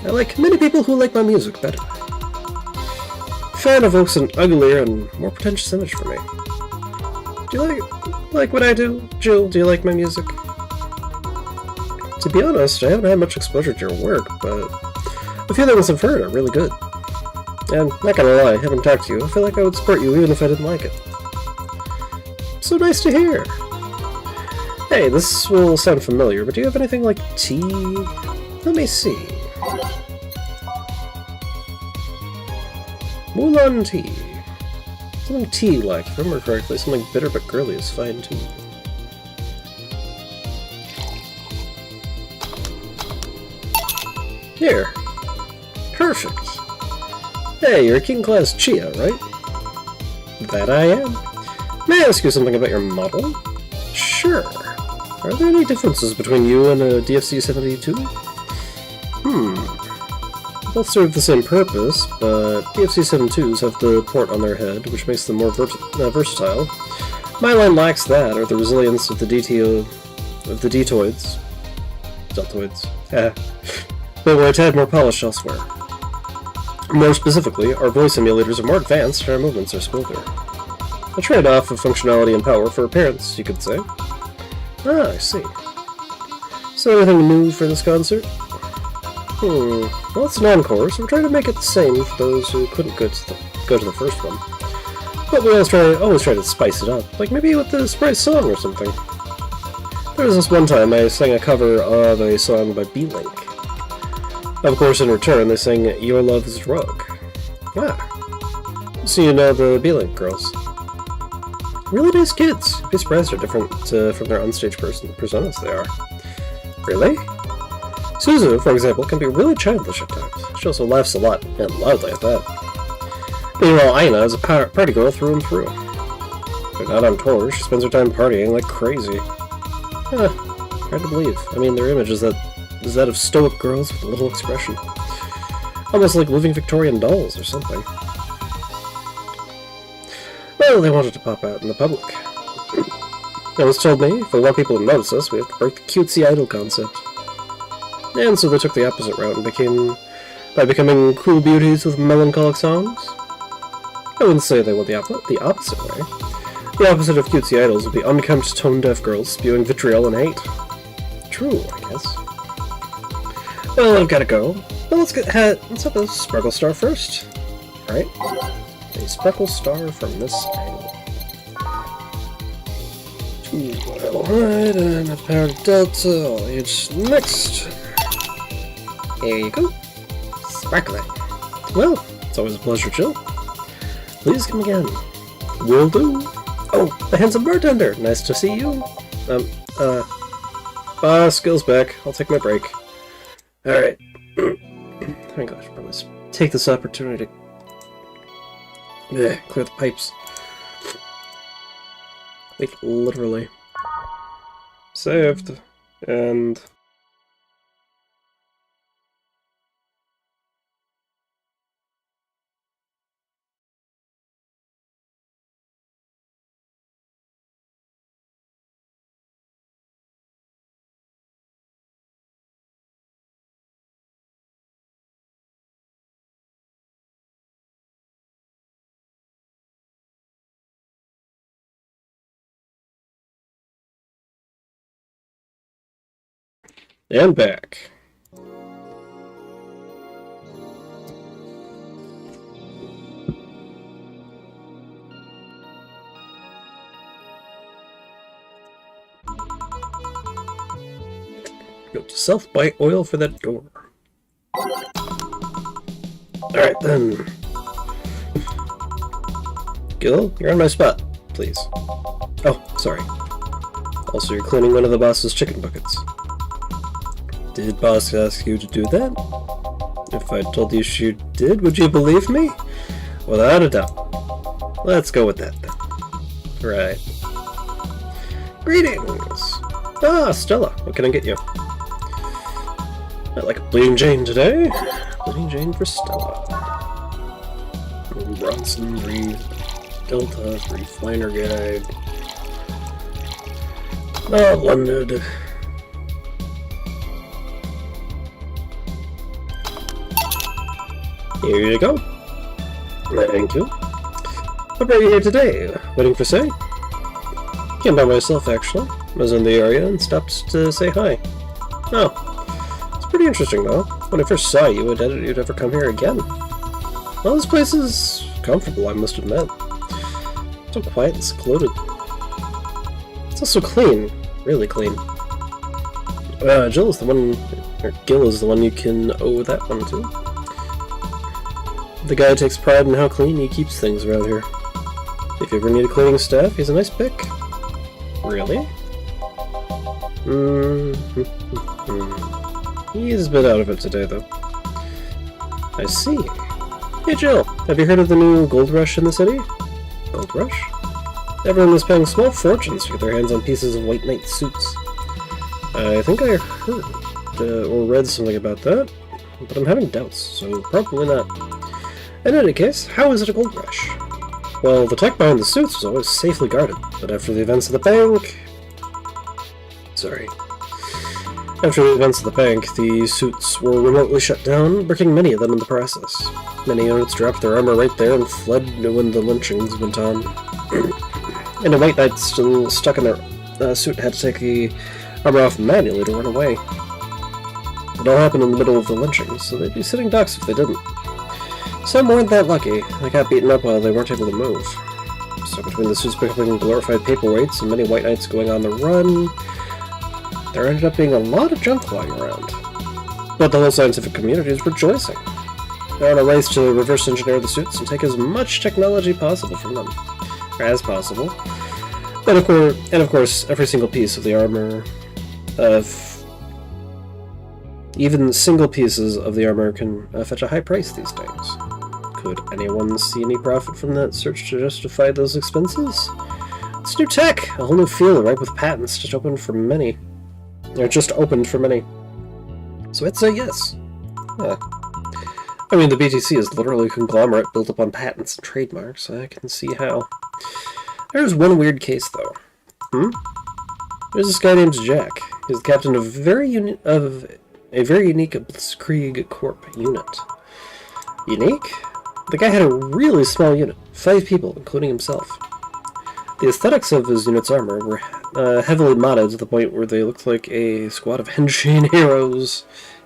I like many people who like my music better. Fan evokes an uglier and more pretentious image for me. Do you like what I do? Jill, do you like my music? To be honest, I haven't had much exposure to your work, but a few things I've heard are really good. And, not gonna lie, having talked to you, I feel like I would support you even if I didn't like it. So nice to hear! Hey, this will sound familiar, but do you have anything like tea? Let me see. Mulan tea. Something tea-like, if I remember correctly. Something bitter but girly is fine too. Here. Perfect. Hey, you're a King Class Chia, right? That I am. May I ask you something about your model? Sure. Are there any differences between you and a DFC-72? Both serve the same purpose, but DFC-72s have the port on their head, which makes them more versatile. My line lacks that, or the resilience of the deltoids. Deltoids. But we're a tad more polished elsewhere. More specifically, our voice emulators are more advanced and our movements are smoother. A trade-off of functionality and power for appearance, you could say. Ah, I see. So anything new for this concert? Well, it's an encore, so we're trying to make it the same for those who couldn't go to the first one. But we always try to spice it up, like maybe with the surprise song or something. There was this one time I sang a cover of a song by B-Link. Of course, in return, they sang Your Love's Drug. Ah. So you know the B-Link girls. Really nice kids. You'd be surprised how different from their onstage personas they are. Really? Suzu, for example, can be really childish at times. She also laughs a lot, and loudly at that. Meanwhile, Aina is a party girl through and through. But not on tour, she spends her time partying like crazy. Hard to believe. I mean, their image is that of stoic girls with little expression. Almost like living Victorian dolls or something. Well, they wanted to pop out in the public. It was told me, if we want people to notice us, we have to break the cutesy idol concept. And so they took the opposite route and becoming cool beauties with melancholic songs. I wouldn't say they went the opposite way. The opposite of cutesy idols would be unkempt, tone-deaf girls spewing vitriol and hate. True, I guess. Well, I've gotta go. But let's have a sparkle star first. Alright. A sparkle star from this angle. 2 Alright, and a power delta. I'll use next. Here you go. Sparkling. Well, it's always a pleasure, Jill. Please come again. Will do. Oh, the handsome bartender. Nice to see you. Skills back. I'll take my break. Alright. I think I should probably take this opportunity to clear the pipes. Like, literally. Saved. And... and back. Note to self, buy oil for that door. Alright then. Gil, you're on my spot, please. Oh, sorry. Also, you're cleaning one of the boss's chicken buckets. Did boss ask you to do that? If I told you she did, would you believe me? Without a doubt. Let's go with that then. Right. Greetings! Ah, Stella, what can I get you? I like a Bleeding Jane today. Bleeding Jane for Stella. Bronson, brief, Delta, brief liner guide. Not blended. Here you go. Thank you. What brought you here today? Waiting for Say? Came by myself, actually. I was in the area and stopped to say hi. Oh. It's pretty interesting, though. When I first saw you, I doubted you'd ever come here again. Well, this place is comfortable, I must admit. So quiet and secluded. It's also clean. Really clean. Jill is the one... or Gil is the one you can owe that one to. The guy takes pride in how clean he keeps things around here. If you ever need a cleaning staff, he's a nice pick. Really? He's a bit out of it today, though. I see. Hey Jill, have you heard of the new gold rush in the city? Gold rush? Everyone is paying small fortunes to get their hands on pieces of White Knight suits. I think I heard or read something about that, but I'm having doubts, so probably not. In any case, how is it a gold rush? Well, the tech behind the suits was always safely guarded, but after the events of the bank... Sorry. After the events of the bank, the suits were remotely shut down, breaking many of them in the process. Many units dropped their armor right there and fled when the lynchings went on. And a White Knight still stuck in their suit had to take the armor off manually to run away. It all happened in the middle of the lynchings, so they'd be sitting ducks if they didn't. Some weren't that lucky. They got beaten up while they weren't able to move. So between the suits becoming glorified paperweights and many White Knights going on the run, there ended up being a lot of junk flying around. But the whole scientific community is rejoicing. They're on a race to reverse engineer the suits and take as much technology possible from them. Or as possible. And of course, every single piece of the armor even single pieces of the armor can fetch a high price these days. Could anyone see any profit from that search to justify those expenses? It's new tech, a whole new field ripe with patents just opened for many. Or just opened for many. So I'd say yes. I mean, the BTC is literally a conglomerate built upon patents and trademarks. I can see how. There's one weird case, though. There's this guy named Jack. He's the captain of a very unique Blitzkrieg Corp unit. Unique? The guy had a really small unit, 5 people, including himself. The aesthetics of his unit's armor were heavily modded to the point where they looked like a squad of Henshin heroes.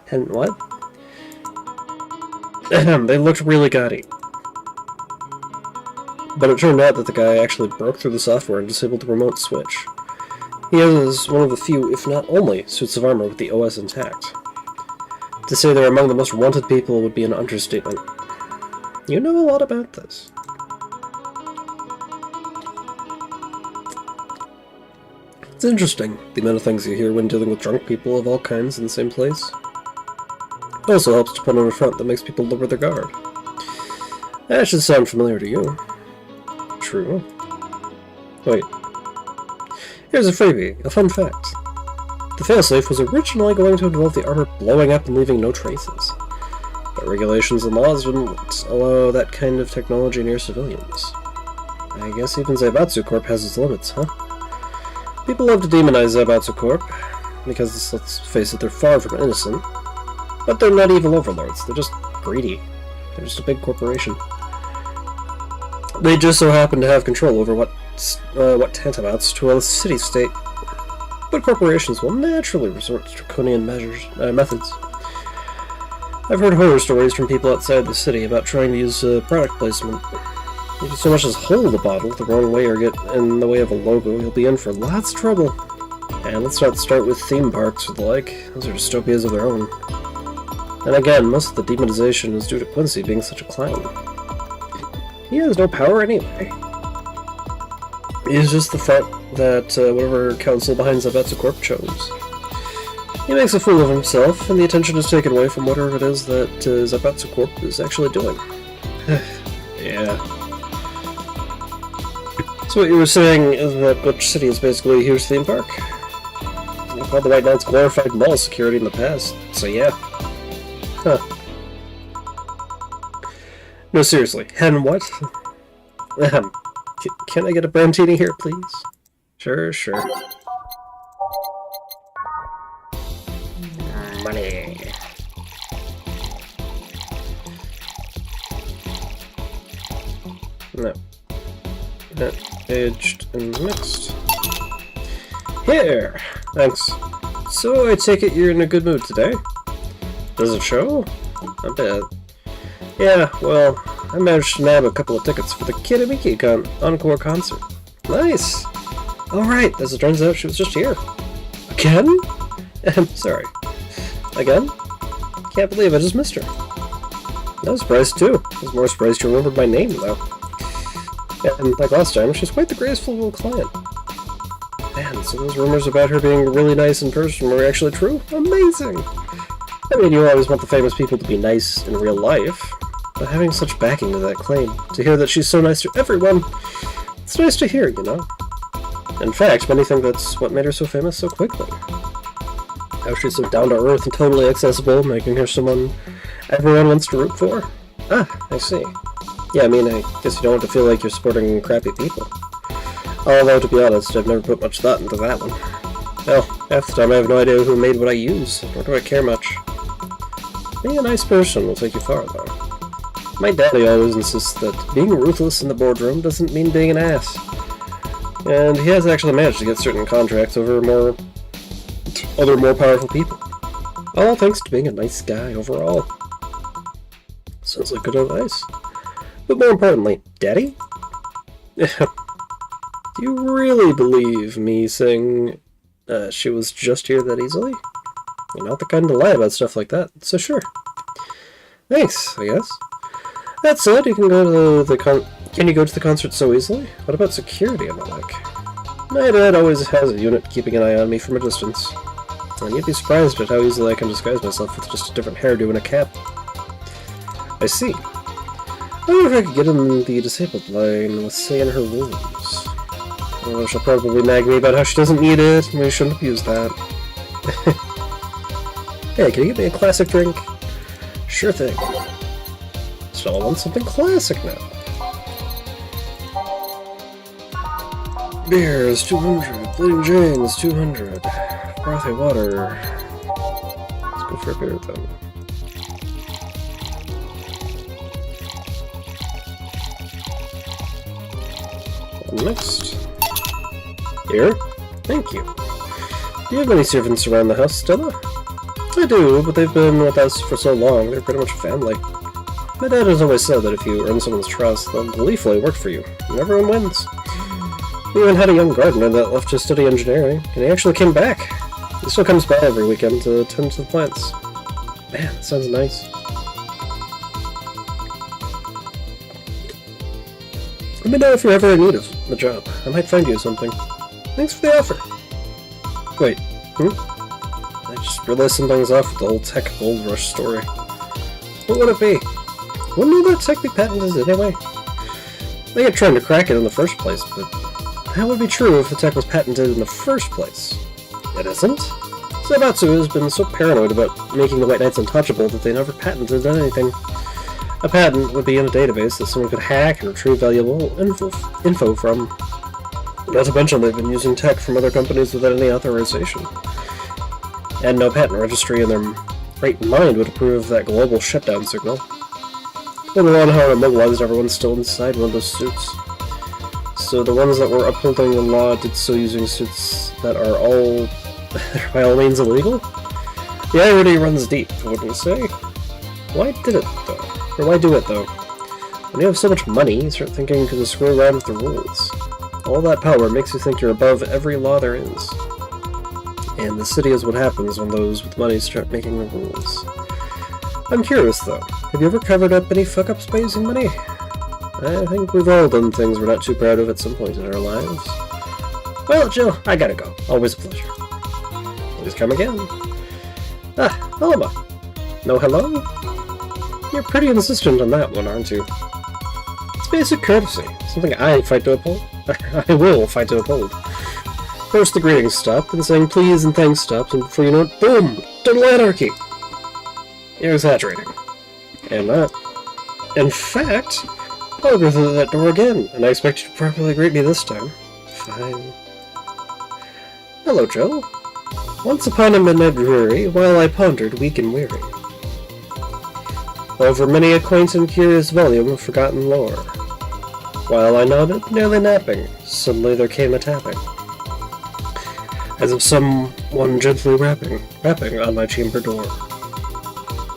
And what? They looked really gaudy. But it turned out that the guy actually broke through the software and disabled the remote switch. He has one of the few, if not only, suits of armor with the OS intact. To say they're among the most wanted people would be an understatement. You know a lot about this. It's interesting, the amount of things you hear when dealing with drunk people of all kinds in the same place. It also helps to put on a front that makes people lower their guard. That should sound familiar to you. True. Wait. Here's a freebie, a fun fact. The failsafe was originally going to involve the armor blowing up and leaving no traces. But regulations and laws wouldn't allow that kind of technology near civilians. I guess even Zaibatsu Corp has its limits, huh? People love to demonize Zaibatsu Corp, because, let's face it, they're far from innocent. But they're not evil overlords, they're just greedy. They're just a big corporation. They just so happen to have control over what tantamounts to a city-state. But corporations will naturally resort to draconian methods. I've heard horror stories from people outside the city about trying to use product placement. If you so much as hold the bottle the wrong way or get in the way of a logo, you'll be in for lots of trouble. And let's not start with theme parks or the like. Those are dystopias of their own. And again, most of the demonization is due to Quincy being such a clown. He has no power anyway. He's just the front that whatever council behind Zaibatsu Corp chose. He makes a fool of himself, and the attention is taken away from whatever it is that Zaibatsu Corp is actually doing. Yeah. So what you were saying is that Butch City is basically a huge theme park? You called the White Knights glorified mall security in the past, so yeah. Huh. No, seriously, and what? Can I get a Brandini here, please? Sure. Money. No. Aged and mixed. Here! Thanks. So I take it you're in a good mood today? Does it show? I bet. Yeah, well, I managed to nab a couple of tickets for the Kirimiki Encore concert. Nice! Alright, as it turns out, she was just here. Again? Sorry. Again? Can't believe I just missed her. I was surprised too. I was more surprised you remembered my name, though. And like last time, she's quite the graceful little client. Man, so those rumors about her being really nice in person were actually true? Amazing! I mean, you always want the famous people to be nice in real life, but having such backing to that claim, to hear that she's so nice to everyone, it's nice to hear, you know? In fact, many think that's what made her so famous so quickly. How she's so down-to-earth and totally accessible, making her someone everyone wants to root for? Ah, I see. Yeah, I mean, I guess you don't want to feel like you're supporting crappy people. Although, to be honest, I've never put much thought into that one. Hell, half the time I have no idea who made what I use, nor do I care much. Being a nice person will take you far, though. My daddy always insists that being ruthless in the boardroom doesn't mean being an ass. And he has actually managed to get certain contracts over other more powerful people. All thanks to being a nice guy overall. Sounds like good advice. But more importantly, Daddy? Do you really believe me saying she was just here that easily? You're not the kind to lie about stuff like that, so sure. Thanks, I guess. That said, you can go to can you go to the concert so easily? What about security and the like? My dad always has a unit keeping an eye on me from a distance. And you'd be surprised at how easily I can disguise myself with just a different hairdo and a cap. I see. I wonder if I could get in the disabled line with say in her rooms. Oh, she'll probably nag me about how she doesn't need it, and we shouldn't abuse that. Hey, can you get me a classic drink? Sure thing. Still, I want something classic now. Beer is 200, Bleeding Jane is 200, frothy water. Let's go for a beer then. Next. Here? Thank you. Do you have any servants around the house, Stella? I do, but they've been with us for so long, they're pretty much family. My dad has always said that if you earn someone's trust, they'll gleefully work for you, and everyone wins. We even had a young gardener that left to study engineering, and he actually came back. He still comes by every weekend to tend to the plants. Man, that sounds nice. Let me know if you're ever in need of a job. I might find you something. Thanks for the offer. Wait, I just realized something's off with the whole tech gold rush story. What would it be? Wouldn't all that tech be patented anyway? They kept trying to crack it in the first place, but that would be true if the tech was patented in the first place. It isn't? Zaibatsu has been so paranoid about making the White Knights untouchable that they never patented anything. A patent would be in a database that someone could hack and retrieve valuable info from. Not to mention they've been using tech from other companies without any authorization. And no patent registry in their right mind would approve of that global shutdown signal. Let alone how immobilized everyone's still inside one of those suits. So the ones that were upholding the law did so using suits that are all, by all means, illegal? The irony runs deep, wouldn't you say? Why did it, though? Or why do it, though? When you have so much money, you start thinking you can just screw around with the rules. All that power makes you think you're above every law there is. And the city is what happens when those with money start making the rules. I'm curious, though. Have you ever covered up any fuck-ups by using money? I think we've all done things we're not too proud of at some point in our lives. Well, Jill, I gotta go. Always a pleasure. Please come again. Ah, Alma. No hello? You're pretty insistent on that one, aren't you? It's basic courtesy. Something I fight to uphold. I will fight to uphold. First the greetings stopped, then saying please and thanks stopped, and before you know it, boom! Total anarchy! You're exaggerating. And not. In fact, I'll go through that door again, and I expect you to properly greet me this time. Fine. Hello, Joe. Once upon a midnight dreary, while I pondered, weak and weary, over many a quaint and curious volume of forgotten lore. While I nodded, nearly napping, suddenly there came a tapping, as of someone gently rapping on my chamber door.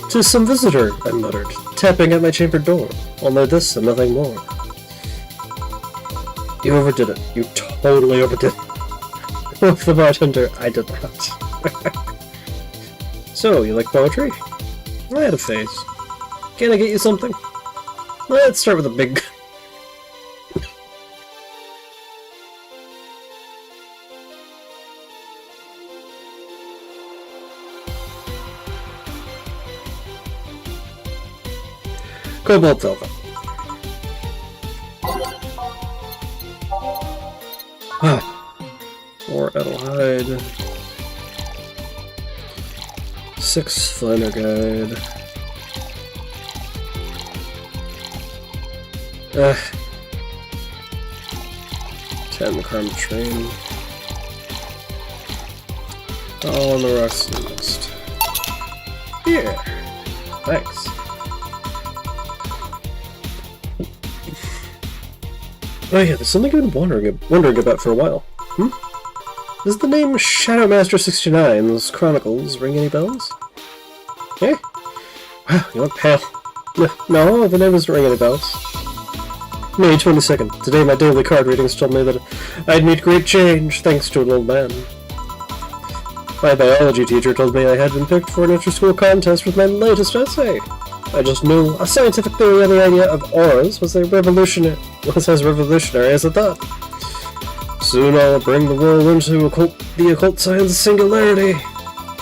"'Tis some visitor," I muttered, tapping at my chamber door. Only this and nothing more. You overdid it. You totally overdid it. With the bartender, I did not. So, you like poetry? I had a phase. Can I get you something? Let's start with a big... Cobalt Velvet. Or Edelhide. 6 Flanner Guide. 10 Crime Train. All on the rocks next. Here. Thanks. Oh yeah, there's something I've been wondering about for a while. Does the name Shadowmaster 69's Chronicles ring any bells? Eh? Wow, you look pale. No, the name doesn't ring any bells. May 22nd. Today my daily card readings told me that I'd meet great change thanks to an old man. My biology teacher told me I had been picked for an inter-school contest with my latest essay. I just knew a scientific theory on the idea of auras was as revolutionary as I thought. Soon I'll bring the world into the occult science singularity.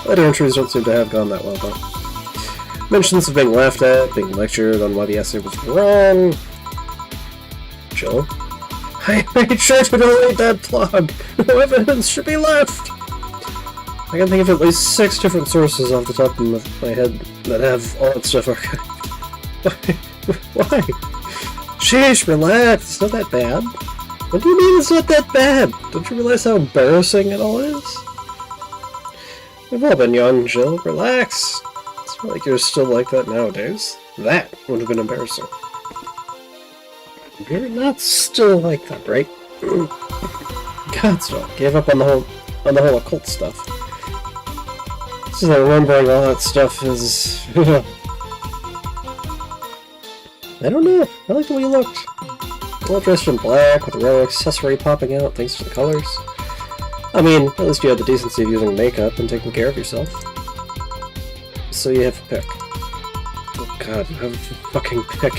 Later entries don't seem to have gone that well, though. Mentions of being laughed at, being lectured on why the essay was wrong. Jill? I made sure to delete that blog. No evidence should be left. I can think of at least 6 different sources off the top of my head that have all that stuff archived. Why? Sheesh, relax. It's not that bad. What do you mean it's not that bad? Don't you realize how embarrassing it all is? We've all been young, Jill. Relax. It's not like you're still like that nowadays. That would have been embarrassing. You're not still like that, right? Gods no, gave up on the whole occult stuff. Just like remembering all that stuff is... I don't know. I like the way you looked. All dressed in black, with a rare accessory popping out thanks to the colors. I mean, at least you had the decency of using makeup and taking care of yourself. So you have a pick. Oh god, you have a fucking pick.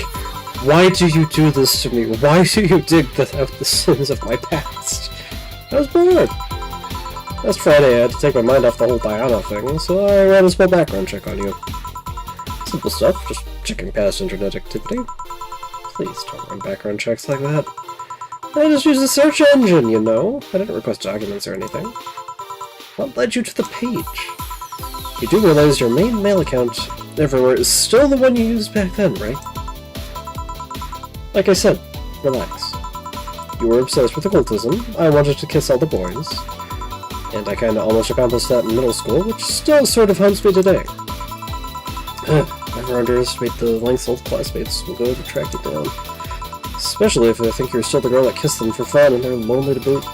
Why do you do this to me? Why do you dig out the sins of my past? I was bored. Last Friday I had to take my mind off the whole Diana thing, so I ran a small background check on you. Simple stuff, just checking past internet activity. Please don't run background checks like that. I just use a search engine, you know. I didn't request documents or anything. What led you to the page? You do realize your main mail account everywhere is still the one you used back then, right? Like I said, relax. You were obsessed with occultism, I wanted to kiss all the boys, and I kinda almost accomplished that in middle school, which still sort of haunts me today. Never underestimate the lengths old classmates will go to track you down. Especially if they think you're still the girl that kissed them for fun and they're lonely to boot.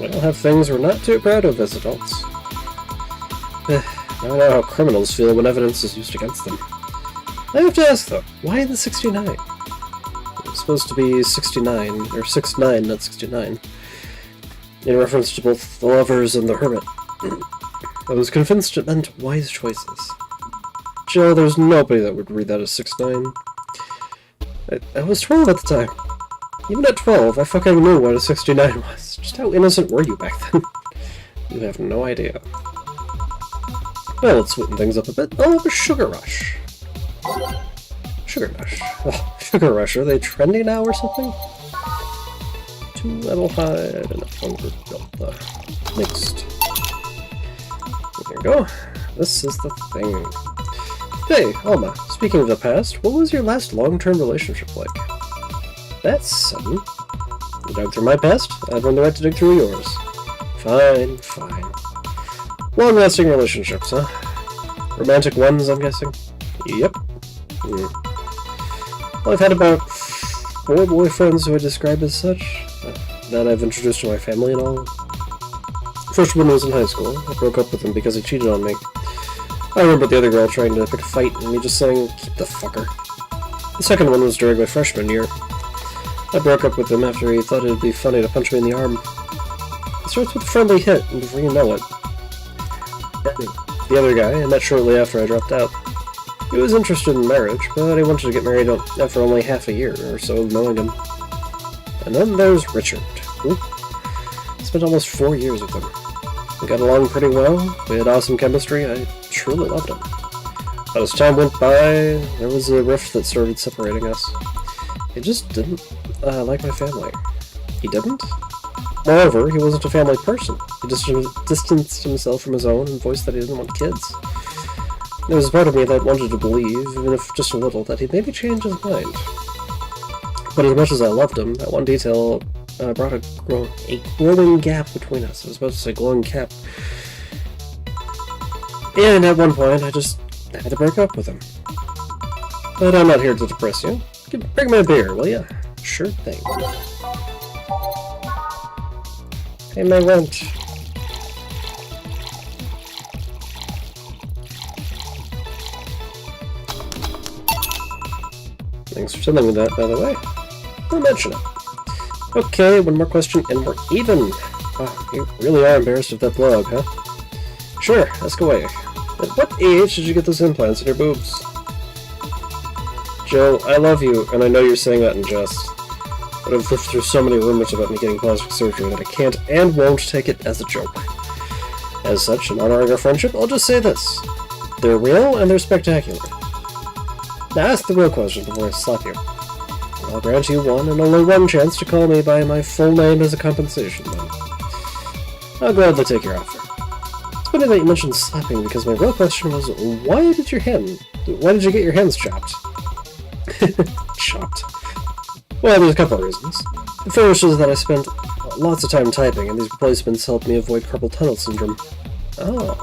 We all have things we're not too proud of as adults. I don't know how criminals feel when evidence is used against them. I have to ask though, why the 69? It's supposed to be 69, or 69, not 69. In reference to both the lovers and the hermit. I was convinced it meant wise choices. Jill, there's nobody that would read that as 6'9". I was 12 at the time. Even at 12, I fucking knew what a 69 was. Just how innocent were you back then? You have no idea. Well, let's sweeten things up a bit. Oh, a Sugar Rush. Sugar Rush. Oh, Sugar Rush, are they trendy now or something? 2 level hide and a hunger delta. Mixed. There we go. This is the thing. Hey, Alma, speaking of the past, what was your last long-term relationship like? That's sudden. You dug through my past, I'd run the right to dig through yours. Fine, fine. Long-lasting relationships, huh? Romantic ones, I'm guessing? Yep. Well, I've had about 4 boyfriends who I describe as such, that I've introduced to my family and all. First one was in high school. I broke up with him because he cheated on me. I remember the other girl trying to pick a fight and me just saying, keep the fucker. The second one was during my freshman year. I broke up with him after he thought it'd be funny to punch me in the arm. It starts with a friendly hit, and before you know it... The other guy I met shortly after I dropped out. He was interested in marriage, but he wanted to get married after only half a year or so of knowing him. And then there's Richard. I spent almost 4 years with him. We got along pretty well, we had awesome chemistry, I truly loved him. But as time went by, there was a rift that started separating us. He just didn't like my family. He didn't? Moreover, he wasn't a family person. He distanced himself from his own and voiced that he didn't want kids. There was a part of me that wanted to believe, even if just a little, that he'd maybe change his mind. But as much as I loved him, that one detail brought a growing gap between us. I was about to say glowing cap. And at one point, I just had to break up with him. But I'm not here to depress you. Bring me a beer, will ya? Sure thing. Pay my rent. Thanks for telling me that, by the way. I'll mention it. Okay, one more question and we're even. Wow, you really are embarrassed of that blog, huh? Sure, ask away. At what age did you get those implants in your boobs? Joe, I love you, and I know you're saying that in jest. But I've lived through so many rumors about me getting plastic surgery that I can't and won't take it as a joke. As such, in honoring our friendship, I'll just say this. They're real and they're spectacular. Now ask the real question before I slap you. I'll grant you one and only one chance to call me by my full name as a compensation, then. I'll gladly take your offer. It's funny that you mentioned slapping because my real question was, why did you get your hands chopped? Chopped. Well, there's a couple of reasons. The first is that I spent lots of time typing, and these replacements helped me avoid carpal tunnel syndrome. Oh.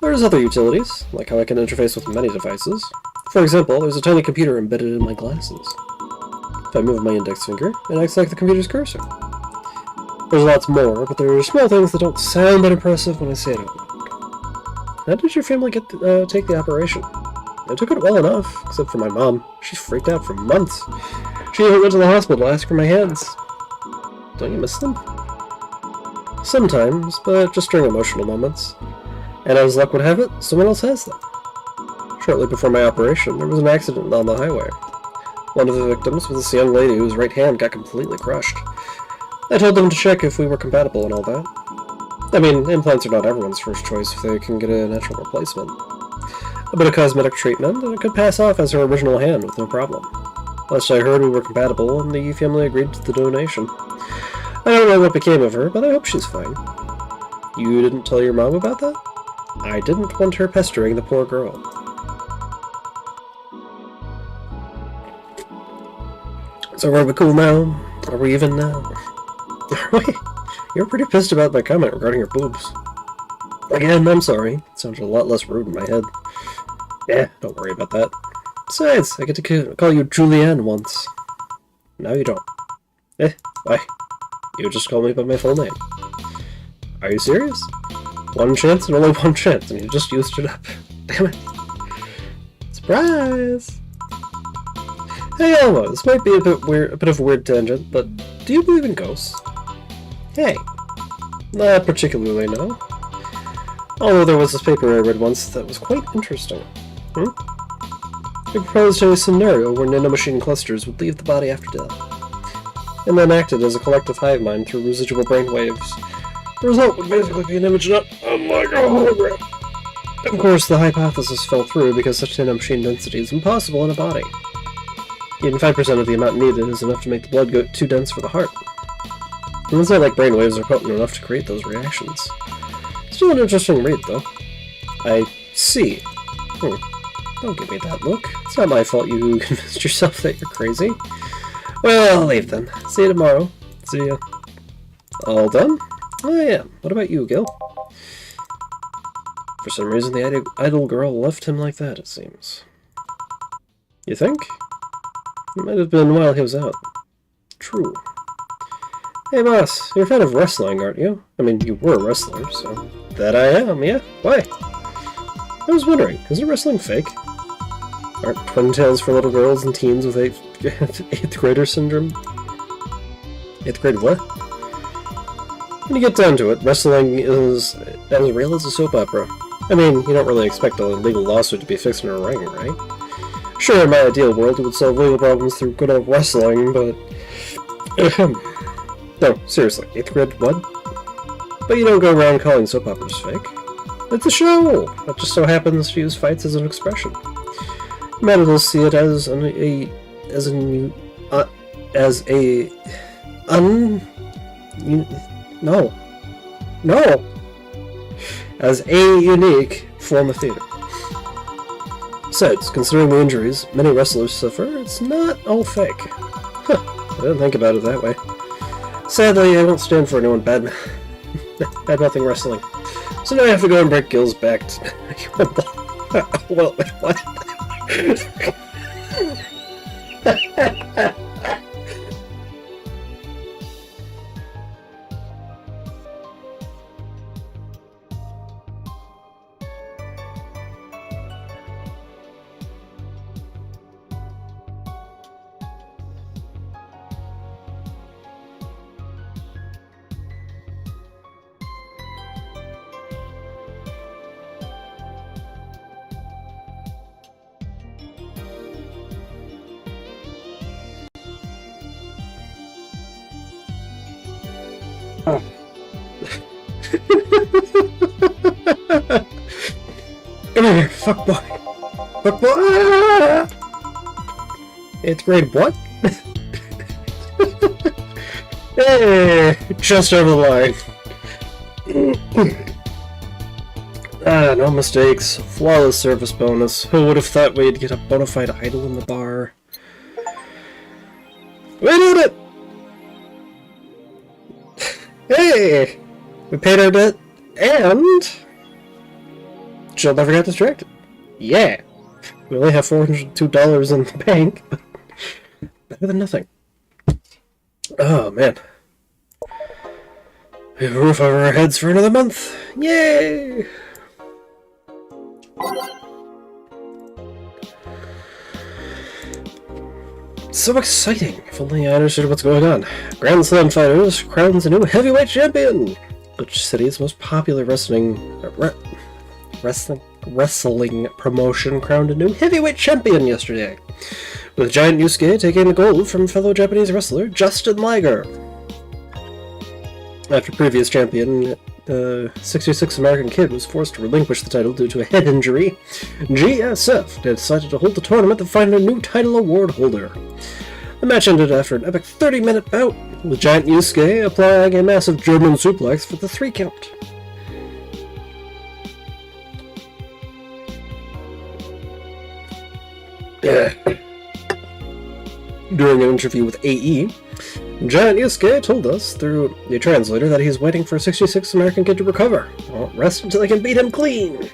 There's other utilities, like how I can interface with many devices. For example, there's a tiny computer embedded in my glasses. If I move my index finger, it acts like the computer's cursor. There's lots more, but there are small things that don't sound that impressive when I say it out loud. How did your family take the operation? They took it well enough, except for my mom. She's freaked out for months. She even went to the hospital to ask for my hands. Don't you miss them? Sometimes, but just during emotional moments. And as luck would have it, someone else has them. Shortly before my operation, there was an accident on the highway. One of the victims was this young lady whose right hand got completely crushed. I told them to check if we were compatible and all that. I mean, implants are not everyone's first choice if they can get a natural replacement. A bit of cosmetic treatment, and it could pass off as her original hand with no problem. Last I heard, we were compatible, and the family agreed to the donation. I don't know what became of her, but I hope she's fine. You didn't tell your mom about that? I didn't want her pestering the poor girl. So are we cool now? Are we even now? Are we? You're pretty pissed about my comment regarding your boobs. Again, I'm sorry. It sounded a lot less rude in my head. Yeah, don't worry about that. Besides, I get to call you Julianne once. Now you don't. Why? You just call me by my full name. Are you serious? One chance and only one chance, and you just used it up. Damn it. Surprise! Hey Elmo, this might be a bit of a weird tangent, but do you believe in ghosts? Hey. Not particularly, no. Although there was this paper I read once that was quite interesting. It proposed a scenario where nanomachine clusters would leave the body after death, and then acted as a collective hive mind through residual brain waves. The result would basically be an image not unlike a hologram. Of course, the hypothesis fell through because such nanomachine density is impossible in a body. Even 5% of the amount needed is enough to make the blood go too dense for the heart. And it's not like brainwaves are potent enough to create those reactions. Still an interesting read, though. I see. Don't give me that look. It's not my fault you convinced yourself that you're crazy. Well, I'll leave then. See you tomorrow. See ya. All done? I am. What about you, Gil? For some reason, the idle girl left him like that, it seems. You think? It might have been while he was out. True. Hey, boss. You're a fan of wrestling, aren't you? I mean, you were a wrestler, so... That I am, yeah? Why? I was wondering, isn't wrestling fake? Aren't twin tails for little girls and teens with 8th grader syndrome? 8th grade what? When you get down to it, wrestling is as real as a soap opera. I mean, you don't really expect a legal lawsuit to be fixed in a ring, right? Sure, in my ideal world, it would solve legal problems through good old wrestling, but... No, seriously, 8th grade what? But you don't go around calling soap operas fake. It's a show! It just so happens to use fights as an expression. You might as well see it as as a unique form of theater. Besides, considering the injuries many wrestlers suffer, it's not all fake. Huh, I didn't think about it that way. Sadly, I won't stand for anyone bad-mouthing wrestling. So now I have to go and break Gil's back. Well, what? Oh. Come here, fuck boy. Fuck boy. Ah! 8th grade what? Hey, just over the line. No mistakes. Flawless service bonus. Who would have thought we'd get a bona fide idol in the bar? We did it! Hey! We paid our debt, and... she'll never get distracted. Yeah! We only have $402 in the bank, but better than nothing. Oh, man. We have a roof over our heads for another month. Yay! So exciting! If only I understood what's going on. Grand Slam Fighters crowns a new heavyweight champion! Which city's most popular wrestling promotion crowned a new heavyweight champion yesterday, with Giant Yusuke taking the gold from fellow Japanese wrestler Justin Liger. After previous champion, 66 American Kid was forced to relinquish the title due to a head injury, GSF decided to hold the tournament to find a new title award holder. The match ended after an epic 30-minute bout, with Giant Yusuke applying a massive German suplex for the 3 count. During an interview with AE, Giant Yusuke told us through the translator that he's waiting for 66 American Kid to recover. Won't rest until they can beat him clean.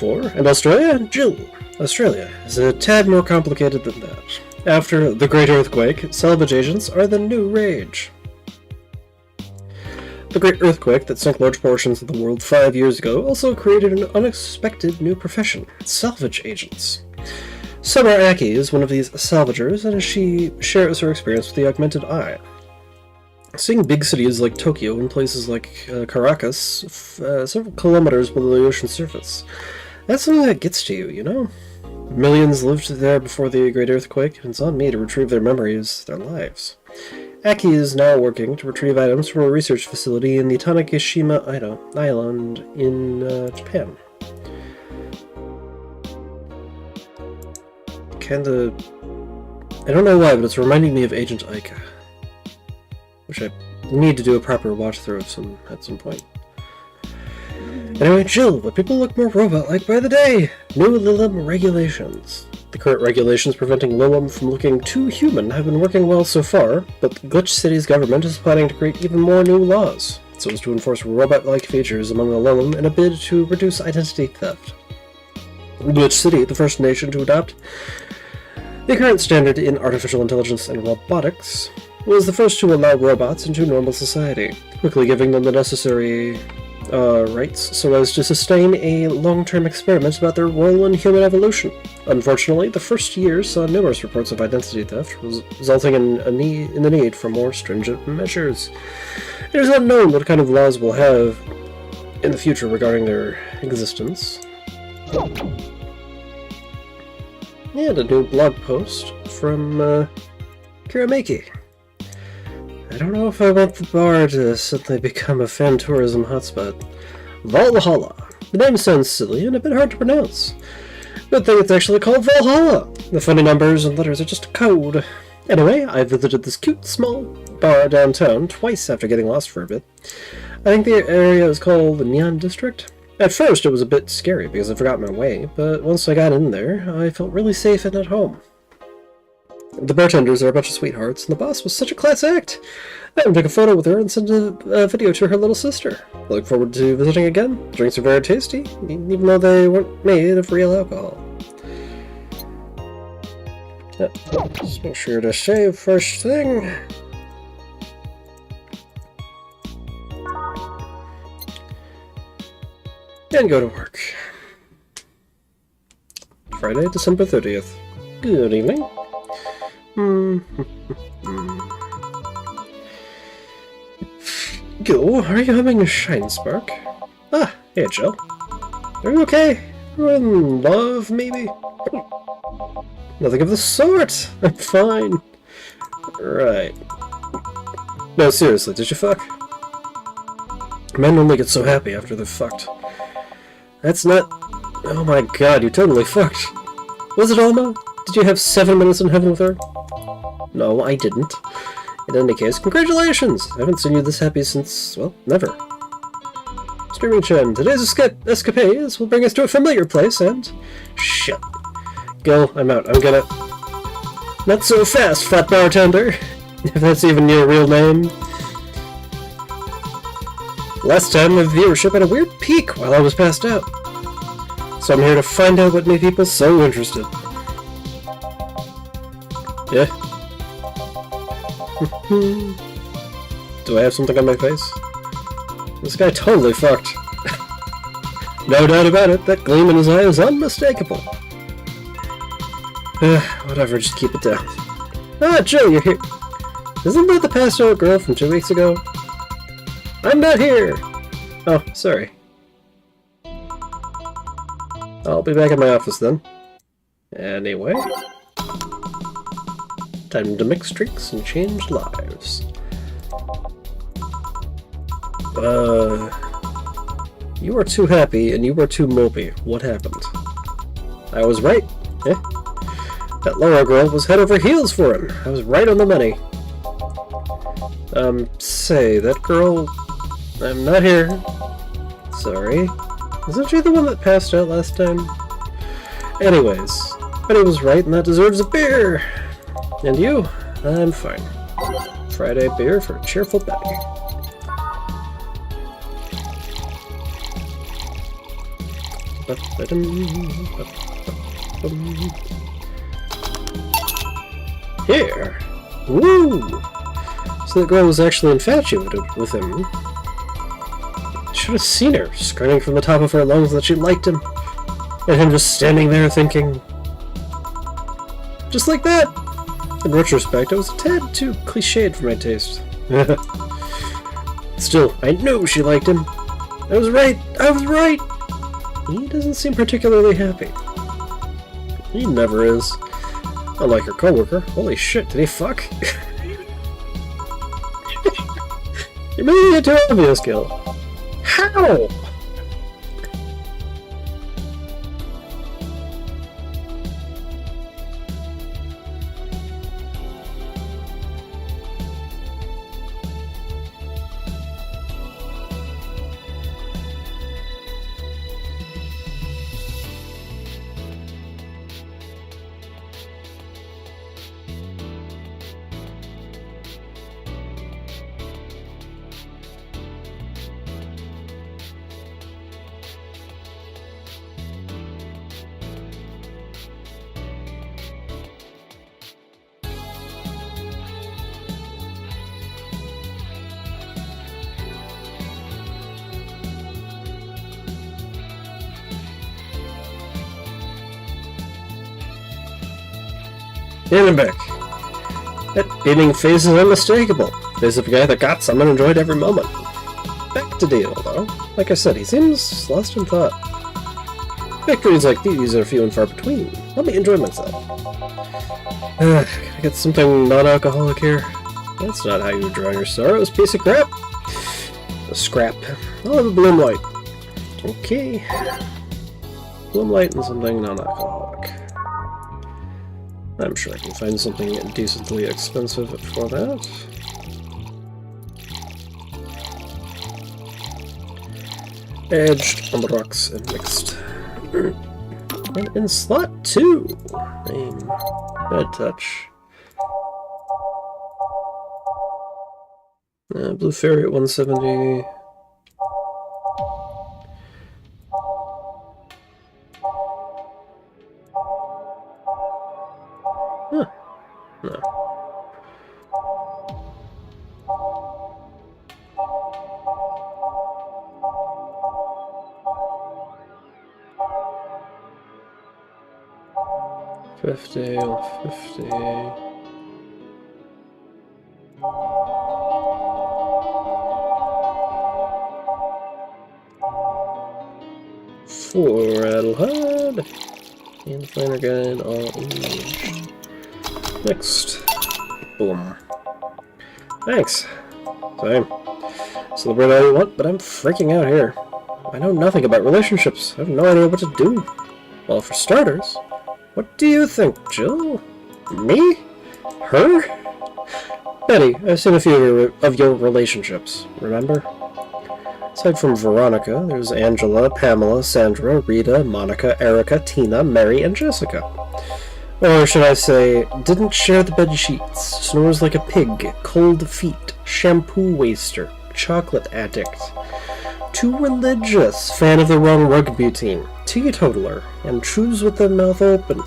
And Australia? Jill. Australia is a tad more complicated than that. After the Great Earthquake, salvage agents are the new rage. The Great Earthquake that sunk large portions of the world 5 years ago also created an unexpected new profession, salvage agents. Summer Aki is one of these salvagers, and she shares her experience with the augmented eye. Seeing big cities like Tokyo and places like Caracas several kilometers below the ocean surface, that's something that gets to you, you know? Millions lived there before the Great Earthquake, and it's on me to retrieve their memories, their lives. Aki is now working to retrieve items from a research facility in the Tanegashima Island in Japan. Kinda... I don't know why, but it's reminding me of Agent Aika, which I need to do a proper watch-through of at some point. Anyway, Jill, but people look more robot-like by the day! New Lilim regulations. The current regulations preventing Lilim from looking too human have been working well so far, but the Glitch City's government is planning to create even more new laws, so as to enforce robot-like features among the Lilim in a bid to reduce identity theft. Glitch City, the first nation to adopt the current standard in artificial intelligence and robotics, was the first to allow robots into normal society, quickly giving them the necessary rights so as to sustain a long-term experiment about their role in human evolution. Unfortunately, the first year saw numerous reports of identity theft, resulting in the need for more stringent measures. It is unknown what kind of laws we'll have in the future regarding their existence. And a new blog post from Kiramaki. I don't know if I want the bar to suddenly become a fan tourism hotspot. Valhalla. The name sounds silly and a bit hard to pronounce. Good thing it's actually called Valhalla. The funny numbers and letters are just a code. Anyway, I visited this cute small bar downtown twice after getting lost for a bit. I think the area is called the Neon District. At first it was a bit scary because I forgot my way, but once I got in there, I felt really safe and at home. The bartenders are a bunch of sweethearts, and the boss was such a class act. I even took a photo with her and sent a video to her little sister. I look forward to visiting again. Drinks are very tasty, even though they weren't made of real alcohol. Just make sure to save first thing. And go to work. Friday, December 30th. Good evening. Gil, are you having a shine spark? Ah, hey Jill. Are you okay? You're in love, maybe? Nothing of the sort! I'm fine. Right. No, seriously, did you fuck? Men only get so happy after they're fucked. That's not... Oh my god, you totally fucked. Was it Alma? Did you have 7 minutes in heaven with her? No, I didn't. In any case, congratulations! I haven't seen you this happy since, well, never. Streaming Chen, today's escapades will bring us to a familiar place and... Shit. Gil, I'm out. I'm gonna... Not so fast, fat bartender! If that's even your real name. Last time, the viewership had a weird peak while I was passed out. So I'm here to find out what made people so interested. Yeah. Do I have something on my face? This guy totally fucked. No doubt about it, that gleam in his eye is unmistakable. Whatever, just keep it down. Ah, Jill, you're here. Isn't that the passed out girl from 2 weeks ago? I'm not here! Oh, sorry. I'll be back at my office then. Anyway. Time to mix drinks and change lives. You are too happy and you are too mopey. What happened? I was right. Eh? That Laura girl was head over heels for him. I was right on the money. Say, that girl... I'm not here. Sorry. Isn't she the one that passed out last time? Anyways, Betty was right and that deserves a beer. And you? I'm fine. Friday beer for cheerful Betty. Here! Woo! So the girl was actually infatuated with him. Should have seen her, screaming from the top of her lungs that she liked him. And him just standing there thinking... Just like that! In retrospect, it was a tad too cliched for my taste. Still, I knew she liked him. I was right! I was right! He doesn't seem particularly happy. He never is. Unlike your coworker. Holy shit, did he fuck? You're making it too obvious, Gil. How? And I'm back. That beaming face is unmistakable. Face of a guy that got some and enjoyed every moment. Back to deal, though. Like I said, he seems lost in thought. Victories like these are few and far between. Let me enjoy myself. Can I get something non-alcoholic here? That's not how you draw your sorrows, piece of crap. A scrap. I'll have a bloom light. Okay. Bloom light and something non-alcoholic. I'm sure I can find something decently expensive for that. Edged on the rocks and mixed. And in slot 2, name, bad touch. Blue Fairy at 170. Huh. No. $50 on 50. Four Rattlehead and Flanner Gun all engaged. Next. Boom. Thanks. Same. Celebrate all you want, but I'm freaking out here. I know nothing about relationships. I have no idea what to do. Well, for starters, what do you think, Jill? Me? Her? Betty, I've seen a few of your relationships, remember? Aside from Veronica, there's Angela, Pamela, Sandra, Rita, Monica, Erica, Tina, Mary, and Jessica. Or should I say, didn't share the bed sheets, snores like a pig, cold feet, shampoo waster, chocolate addict, too religious, fan of the wrong rugby team, teetotaler, and chews with their mouth open.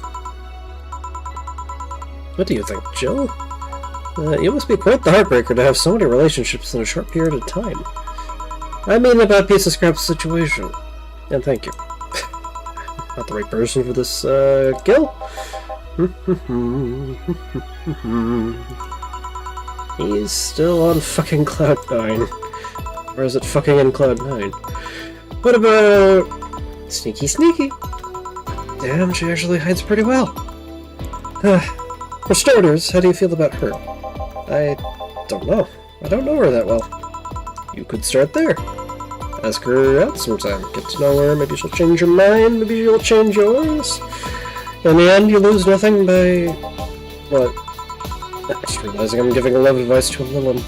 What do you think, Jill? You must be quite the heartbreaker to have so many relationships in a short period of time. I mean about piece of scrap situation. And thank you. Not the right person for this, Gil? He's still on fucking Cloud 9. Or is it fucking in Cloud 9? What about... Sneaky Sneaky? Damn, she actually hides pretty well. For starters, how do you feel about her? I don't know. I don't know her that well. You could start there. Ask her out sometime. Get to know her. Maybe she'll change her mind. Maybe she'll change yours. In the end, you lose nothing by... what? I'm just realizing I'm giving a love advice to a Lilum.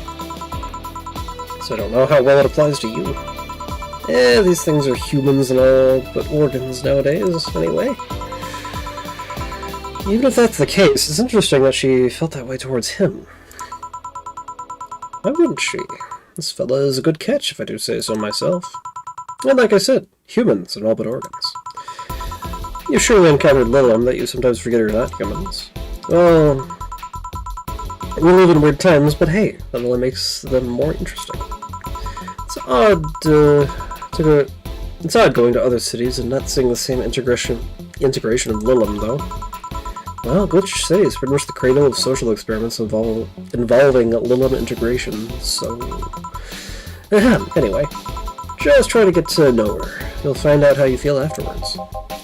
So I don't know how well it applies to you. These things are humans and all, but organs nowadays, anyway. Even if that's the case, it's interesting that she felt that way towards him. Why wouldn't she? This fella is a good catch, if I do say so myself. And like I said, humans and all but organs. You've surely encountered Lilum that you sometimes forget are not humans. Well, we live in weird times, but hey, that only makes them more interesting. It's odd, it's odd going to other cities and not seeing the same integration of Lilum, though. Well, Glitch City is pretty much the cradle of social experiments involving Lilum integration, so... Anyway, just try to get to know her. You'll find out how you feel afterwards.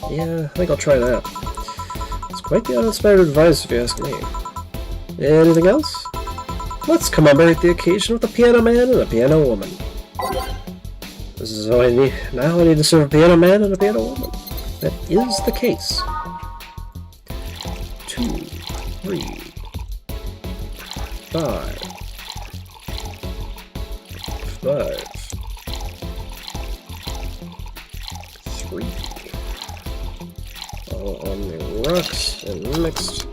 Yeah, I think I'll try that. It's quite the uninspired advice, if you ask me. Anything else? Let's commemorate the occasion with a piano man and a piano woman. This is all I need. Now I need to serve a piano man and a piano woman. That is the case. 2, 3, 5, 5, 3. All on the rocks and mixed.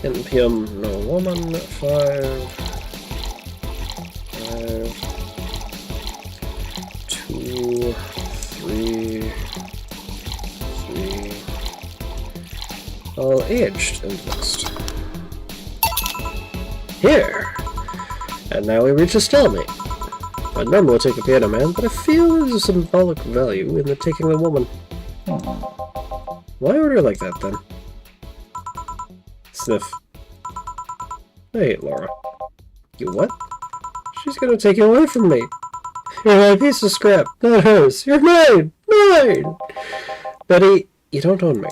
NPM, no woman. 5, 5, 2, 3. All aged and mixed. Here! And now we reach a stalemate. I'd normally take a piano man, but I feel there's a symbolic value in the taking the woman. Why order like that, then? Sniff. I hate Laura. You what? She's gonna take you away from me. You're my piece of scrap, not hers. You're mine! Mine! Betty, you don't own me.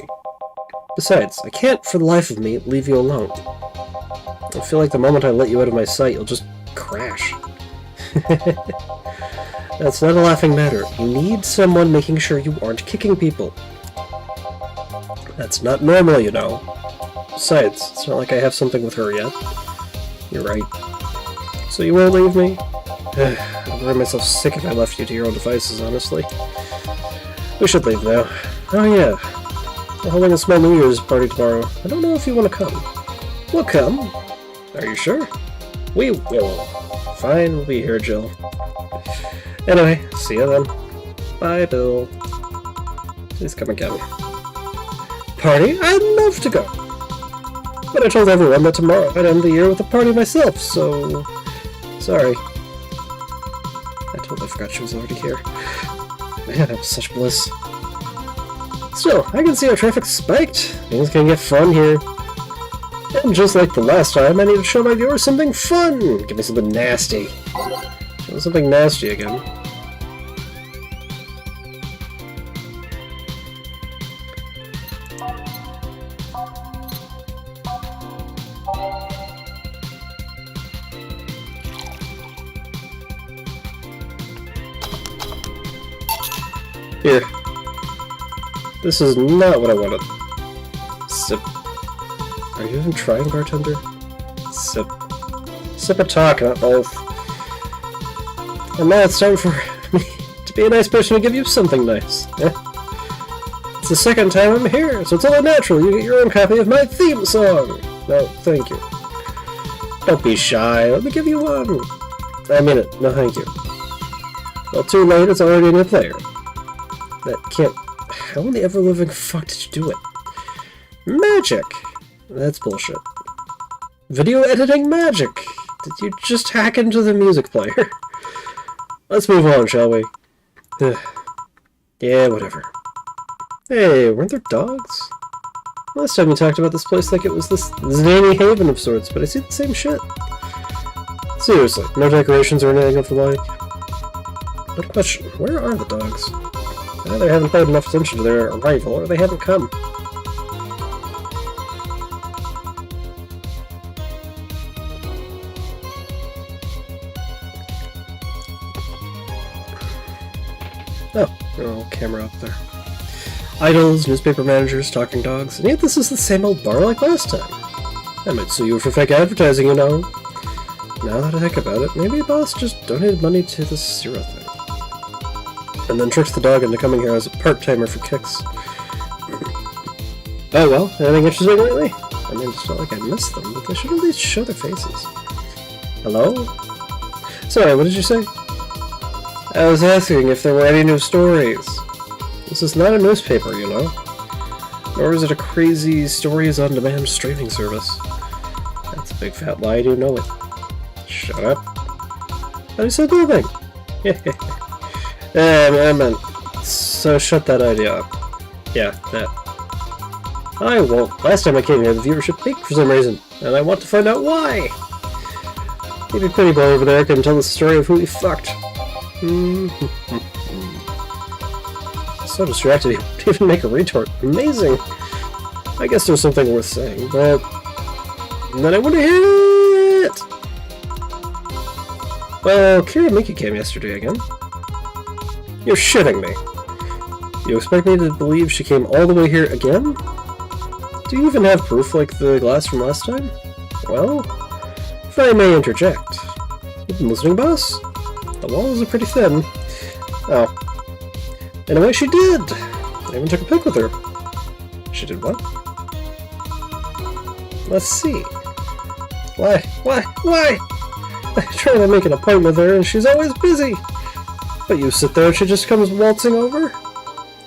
Besides, I can't for the life of me leave you alone. I feel like the moment I let you out of my sight, you'll just crash. That's not a laughing matter. You need someone making sure you aren't kicking people. That's not normal, you know. Besides, it's not like I have something with her yet. You're right. So you won't leave me? I'd wear myself sick if I left you to your own devices, honestly. We should leave now. Oh yeah. We're holding a small New Year's party tomorrow. I don't know if you want to come. We'll come. Are you sure? We will. Fine, we'll be here, Jill. Anyway, see ya then. Bye, Bill. Please come again. Party? I'd love to go. But I told everyone that tomorrow I'd end the year with a party myself, so... Sorry. I totally forgot she was already here. Man, that was such bliss. Still, I can see our traffic's spiked. Things can get fun here. And just like the last time, I need to show my viewers something fun! Give me something nasty. Show me something nasty again. Here. This is not what I wanted. Sip. Are you even trying, bartender? Sip. Sip a talk, not both. And now it's time for me to be a nice person and give you something nice. It's the second time I'm here, so it's only natural you get your own copy of my theme song. No, thank you. Don't be shy, let me give you one. I mean it, no thank you. Well, too late, it's already in your player. That can't... How in the ever-living fuck did you do it? Magic! That's bullshit. Video editing magic! Did you just hack into the music player? Let's move on, shall we? Yeah, whatever. Hey, weren't there dogs? Last time you talked about this place like it was this zany haven of sorts, but I see the same shit. Seriously, no decorations or anything of the like? Good question. Where are the dogs? Either they haven't paid enough attention to their arrival, or they haven't come. Oh, a little camera up there. Idols, newspaper managers, talking dogs, and yet this is the same old bar like last time. I might sue you for fake advertising, you know. Now that I think about it, maybe boss just donated money to this Zero thing. And then tricked the dog into coming here as a part-timer for kicks. Oh well, anything interesting lately? I mean, it's not like I missed them, but they should at least show their faces. Hello? Sorry, what did you say? I was asking if there were any new stories. This is not a newspaper, you know. Nor is it a crazy stories-on-demand streaming service. That's a big fat lie, you know it. Shut up. I said nothing. I meant, so shut that idea up. Yeah, that. I won't. Last time I came here, the viewership peaked for some reason, and I want to find out why. Maybe Pretty Boy over there can tell the story of who he fucked. So distracted he wouldn't even make a retort. Amazing. I guess there's something worth saying, but then I want to hear it. Well, Kira Miki came yesterday again. You're shitting me. You expect me to believe she came all the way here again? Do you even have proof like the glass from last time? Well, if I may interject. You've been listening, boss? The walls are pretty thin. Oh. In a way, she did! I even took a pic with her. She did what? Let's see. Why? I try to make an appointment with her and she's always busy. But you sit there and she just comes waltzing over?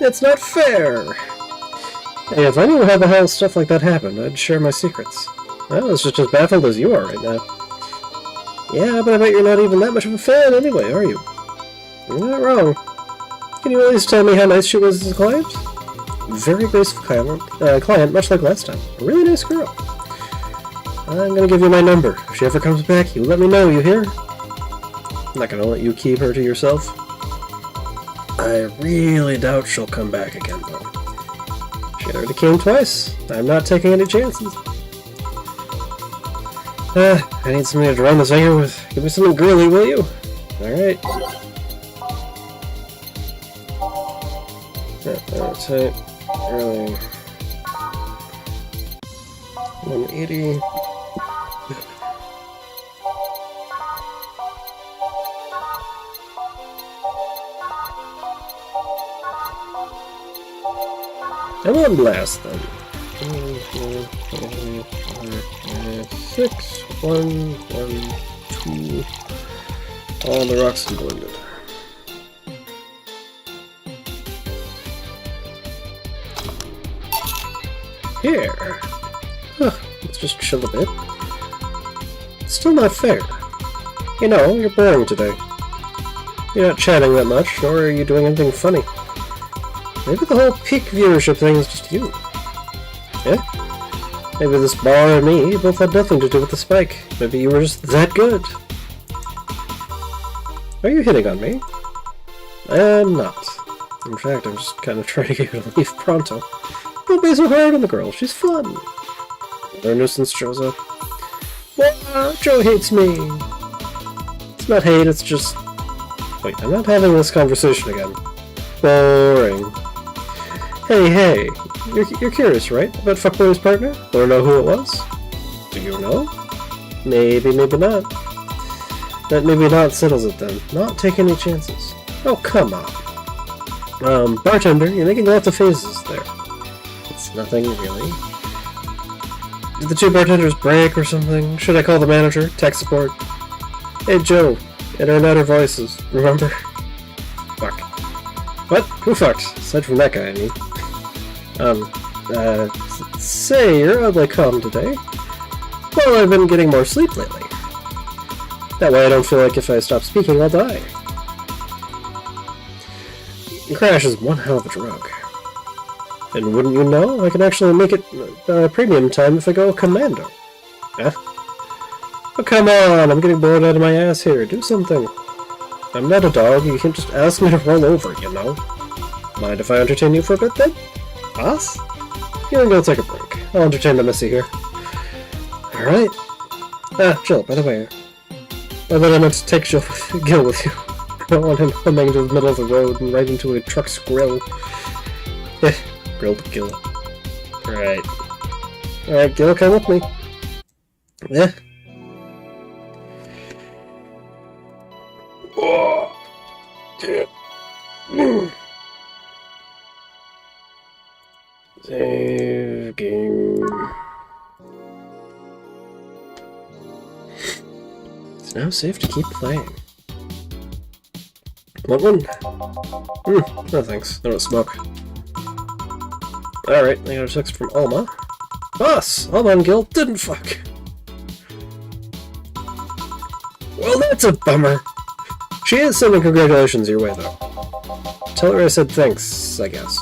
It's not fair! Hey, if I knew how the hell stuff like that happened, I'd share my secrets. I was just as baffled as you are right now. Yeah, but I bet you're not even that much of a fan anyway, are you? You're not wrong. Can you at least tell me how nice she was as a client? Very graceful client, much like last time. A really nice girl. I'm gonna give you my number. If she ever comes back, you let me know, you hear? I'm not gonna let you keep her to yourself. I really doubt she'll come back again, though. She already came twice. I'm not taking any chances. I need something to drown this anger with. Give me something girly, will you? Alright. Type. Really. 180. I'm on blast then. 6, 1, 1, 2. All the rocks are blended. Here. Huh, let's just chill a bit. It's still not fair. You know, you're boring today. You're not chatting that much, nor are you doing anything funny. Maybe the whole peak viewership thing is just you. Yeah? Maybe this bar and me both had nothing to do with the spike. Maybe you were just that good. Are you hitting on me? I'm not. In fact, I'm just kind of trying to get you to leave pronto. Don't be so hard on the girl, she's fun. Another nuisance shows up. Well, Joe hates me. It's not hate, it's just... Wait, I'm not having this conversation again. Boring. Hey, you're curious, right? About Fuckboy's partner? Want to know who it was? Do you know? Maybe not. That maybe not settles it then. Not take any chances. Oh, come on. Bartender, you're making lots of faces there. It's nothing, really. Did the two bartenders break or something? Should I call the manager? Tech support? Hey, Joe. In our louder voices, remember? Fuck. What? Who fucked? Aside from that guy, I mean. Say, you're oddly calm today. Well, I've been getting more sleep lately. That way I don't feel like if I stop speaking, I'll die. Crash is one hell of a drug. And wouldn't you know, I can actually make it premium time if I go commando. Huh? Oh, come on, I'm getting bored out of my ass here. Do something. I'm not a dog, you can't just ask me to roll over, you know. Mind if I entertain you for a bit, then? Boss? You can go take a break. I'll entertain the missy here. Alright. Jill, by the way. I thought I meant to take Gil with you. I don't want him humming to the middle of the road and right into a truck's grill. Grilled Gil. Alright. Alright, Gil, come with me. Yeah. Oh, yeah. Save game. It's now safe to keep playing. Want one? No thanks. I don't smoke. Alright, I got a text from Alma. Boss! Alma and Gil didn't fuck! Well, that's a bummer. She is sending congratulations your way, though. Tell her I said thanks, I guess.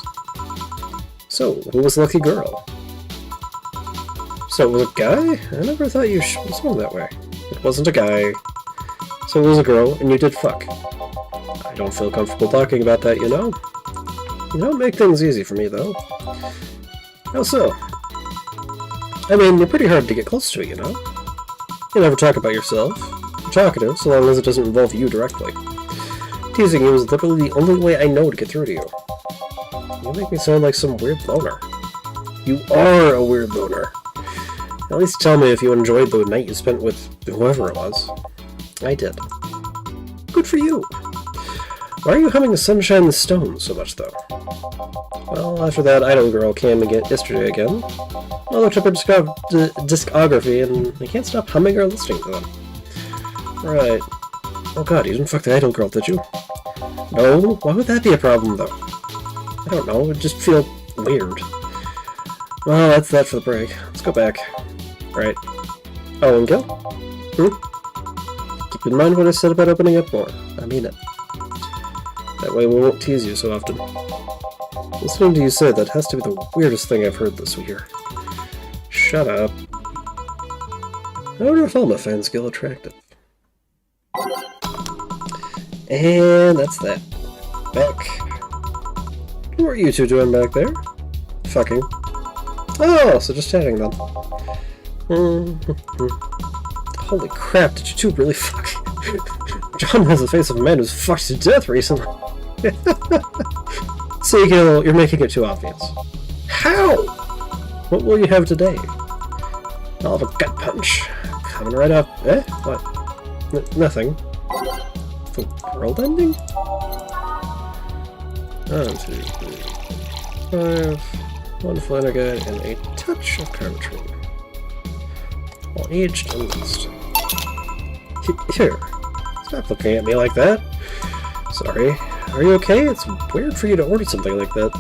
So, who was the lucky girl? So, it was a guy? I never thought you swung that way. It wasn't a guy. So it was a girl, and you did fuck. I don't feel comfortable talking about that, you know? You don't make things easy for me, though. How so? I mean, you're pretty hard to get close to, you know? You never talk about yourself. You're talkative, so long as it doesn't involve you directly. Teasing you is literally the only way I know to get through to you. You make me sound like some weird loner. You are a weird loner. At least tell me if you enjoyed the night you spent with whoever it was. I did. Good for you. Why are you humming Sunshine the Stone so much, though? Well, after that idol girl came yesterday again, I looked up her discography, and I can't stop humming or listening to them. Right. Oh god, you didn't fuck the idol girl, did you? No? Why would that be a problem, though? I don't know, it would just feel weird. Well, that's that for the break. Let's go back. Right. Oh, and Gil? Keep in mind what I said about opening up more. I mean it. That way we won't tease you so often. Listening to you say that has to be the weirdest thing I've heard this year. Shut up. I wonder if Alma finds Gil attractive. And that's that. Back. What are you two doing back there? Fucking. Oh, so just chatting then. Holy crap, did you two really fuck? John has the face of a man who's fucked to death recently. See, Gil, you're making it too obvious. How? What will you have today? I'll have a gut punch. Coming right up. Eh? What? Nothing. For world ending? 1, 2, 3, 5. 1 Flanagan and a touch of Cartridge. All aged and mixed. Here. Stop looking at me like that. Sorry. Are you okay? It's weird for you to order something like that.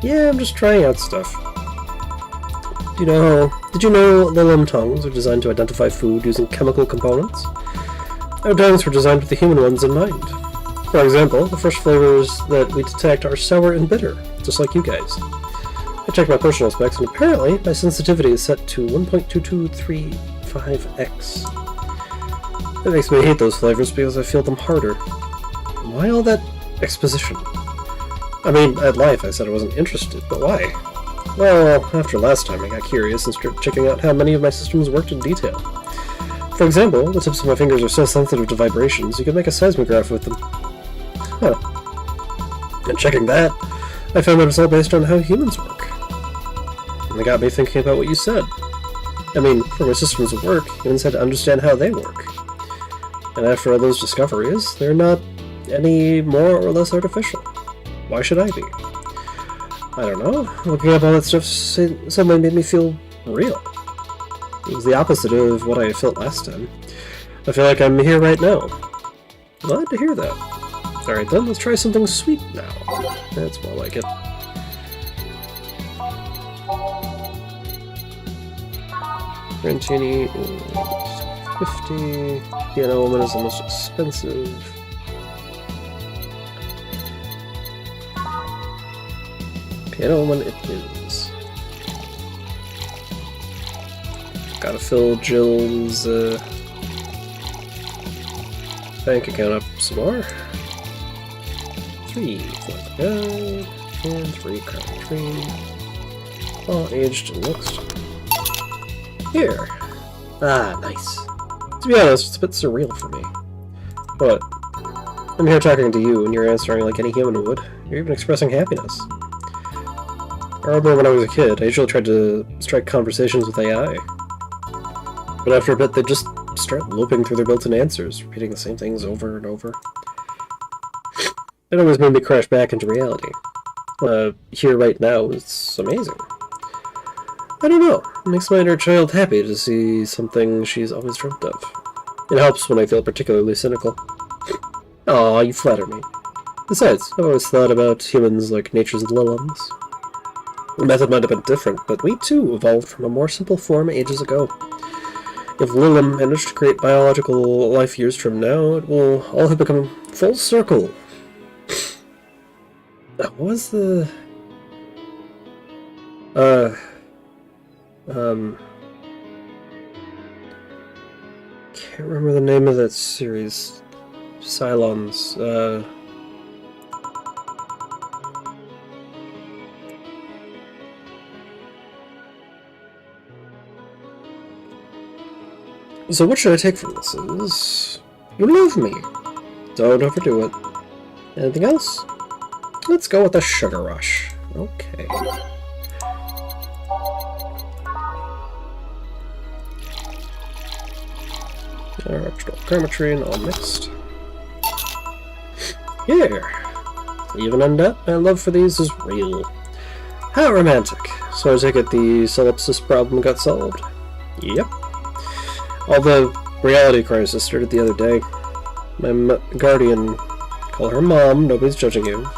Yeah, I'm just trying out stuff. Did you know Lilim tongues are designed to identify food using chemical components? Our tongues were designed with the human ones in mind. For example, the fresh flavors that we detect are sour and bitter, just like you guys. I checked my personal specs, and apparently my sensitivity is set to 1.2235x. That makes me hate those flavors because I feel them harder. Why all that exposition? I mean, at life I said I wasn't interested, but why? Well, after last time I got curious and started checking out how many of my systems worked in detail. For example, the tips of my fingers are so sensitive to vibrations you can make a seismograph with them. Huh. And checking that, I found that it's all based on how humans work. And it got me thinking about what you said. I mean, for my systems to work, humans had to understand how they work. And after all those discoveries, they're not any more or less artificial. Why should I be? I don't know. Looking up all that stuff suddenly made me feel real. It was the opposite of what I felt last time. I feel like I'm here right now. Glad to hear that. Alright then, let's try something sweet now. That's more like it. Rentini is 50. Piano Woman is the most expensive. Piano Woman it is. Gotta fill Jill's bank account up some more. 3 for the guide, and 3 cartridge. All aged and mixed. Here. Ah, nice. To be honest, it's a bit surreal for me. But I'm here talking to you, and you're answering like any human would. You're even expressing happiness. I remember when I was a kid, I usually tried to strike conversations with AI. But after a bit, they'd just start looping through their built-in answers, repeating the same things over and over. It always made me crash back into reality. Here right now, it's amazing. I don't know, it makes my inner child happy to see something she's always dreamt of. It helps when I feel particularly cynical. Aw, you flatter me. Besides, I've always thought about humans like nature's Lillums. The method might have been different, but we too evolved from a more simple form ages ago. If Lillum managed to create biological life years from now, it will all have become full circle. What was the... Can't remember the name of that series. Cylons, So what should I take from this? Is you love me. Don't overdo it. Anything else? Let's go with the Sugar Rush. Okay. Chrometry all mixed. Here! Even undead, my love for these is real. How romantic. So I take it the solipsis problem got solved? Yep. Although reality crisis started the other day. My guardian, call her Mom, nobody's judging you.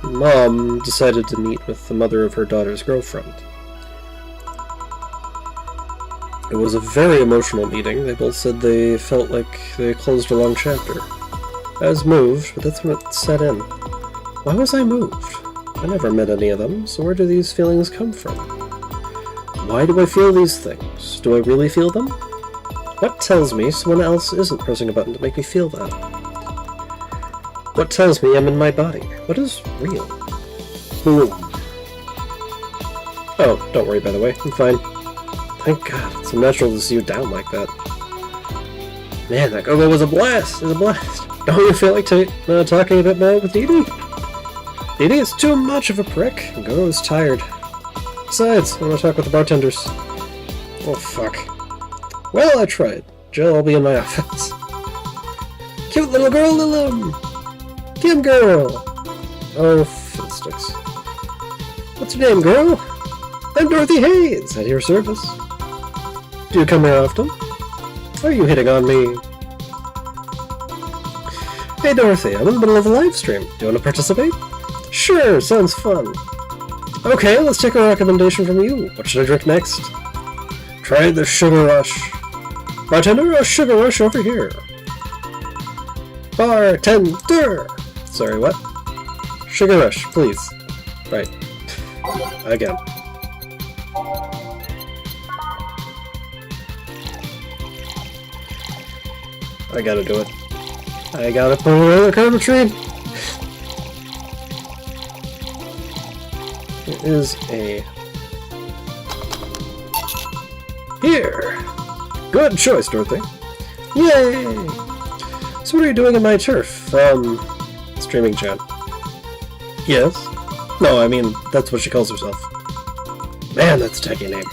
Mom decided to meet with the mother of her daughter's girlfriend. It was a very emotional meeting. They both said they felt like they closed a long chapter. I was moved, but that's when it set in. Why was I moved? I never met any of them, so where do these feelings come from? Why do I feel these things? Do I really feel them? What tells me someone else isn't pressing a button to make me feel that? What tells me I'm in my body? What is real? Boom. Oh, don't worry by the way, I'm fine. Thank God, it's unnatural to see you down like that. Man, that go-go was a blast! It was a blast! Don't you feel like talking a bit more with Dee Dee? Dee Dee is too much of a prick. Go-go is tired. Besides, I want to talk with the bartenders. Oh, fuck. Well, I tried. Jill will be in my office. Cute little girl, Lillum! Kim girl! Oh, fiddlesticks. What's your name, girl? I'm Dorothy Hayes, at your service. Do you come here often? Are you hitting on me? Hey Dorothy, I'm in the middle of a live stream. Do you want to participate? Sure, sounds fun. Okay, let's take a recommendation from you. What should I drink next? Try the Sugar Rush. Bartender, a Sugar Rush over here. Bartender! Sorry, what? Sugar Rush, please. Right. Again. I gotta do it. I gotta put another chrometry. It is a... Here! Good choice, Dorothy. Yay! So what are you doing in my turf? Streaming chat. Yes? No, I mean, that's what she calls herself. Man, that's a techie name.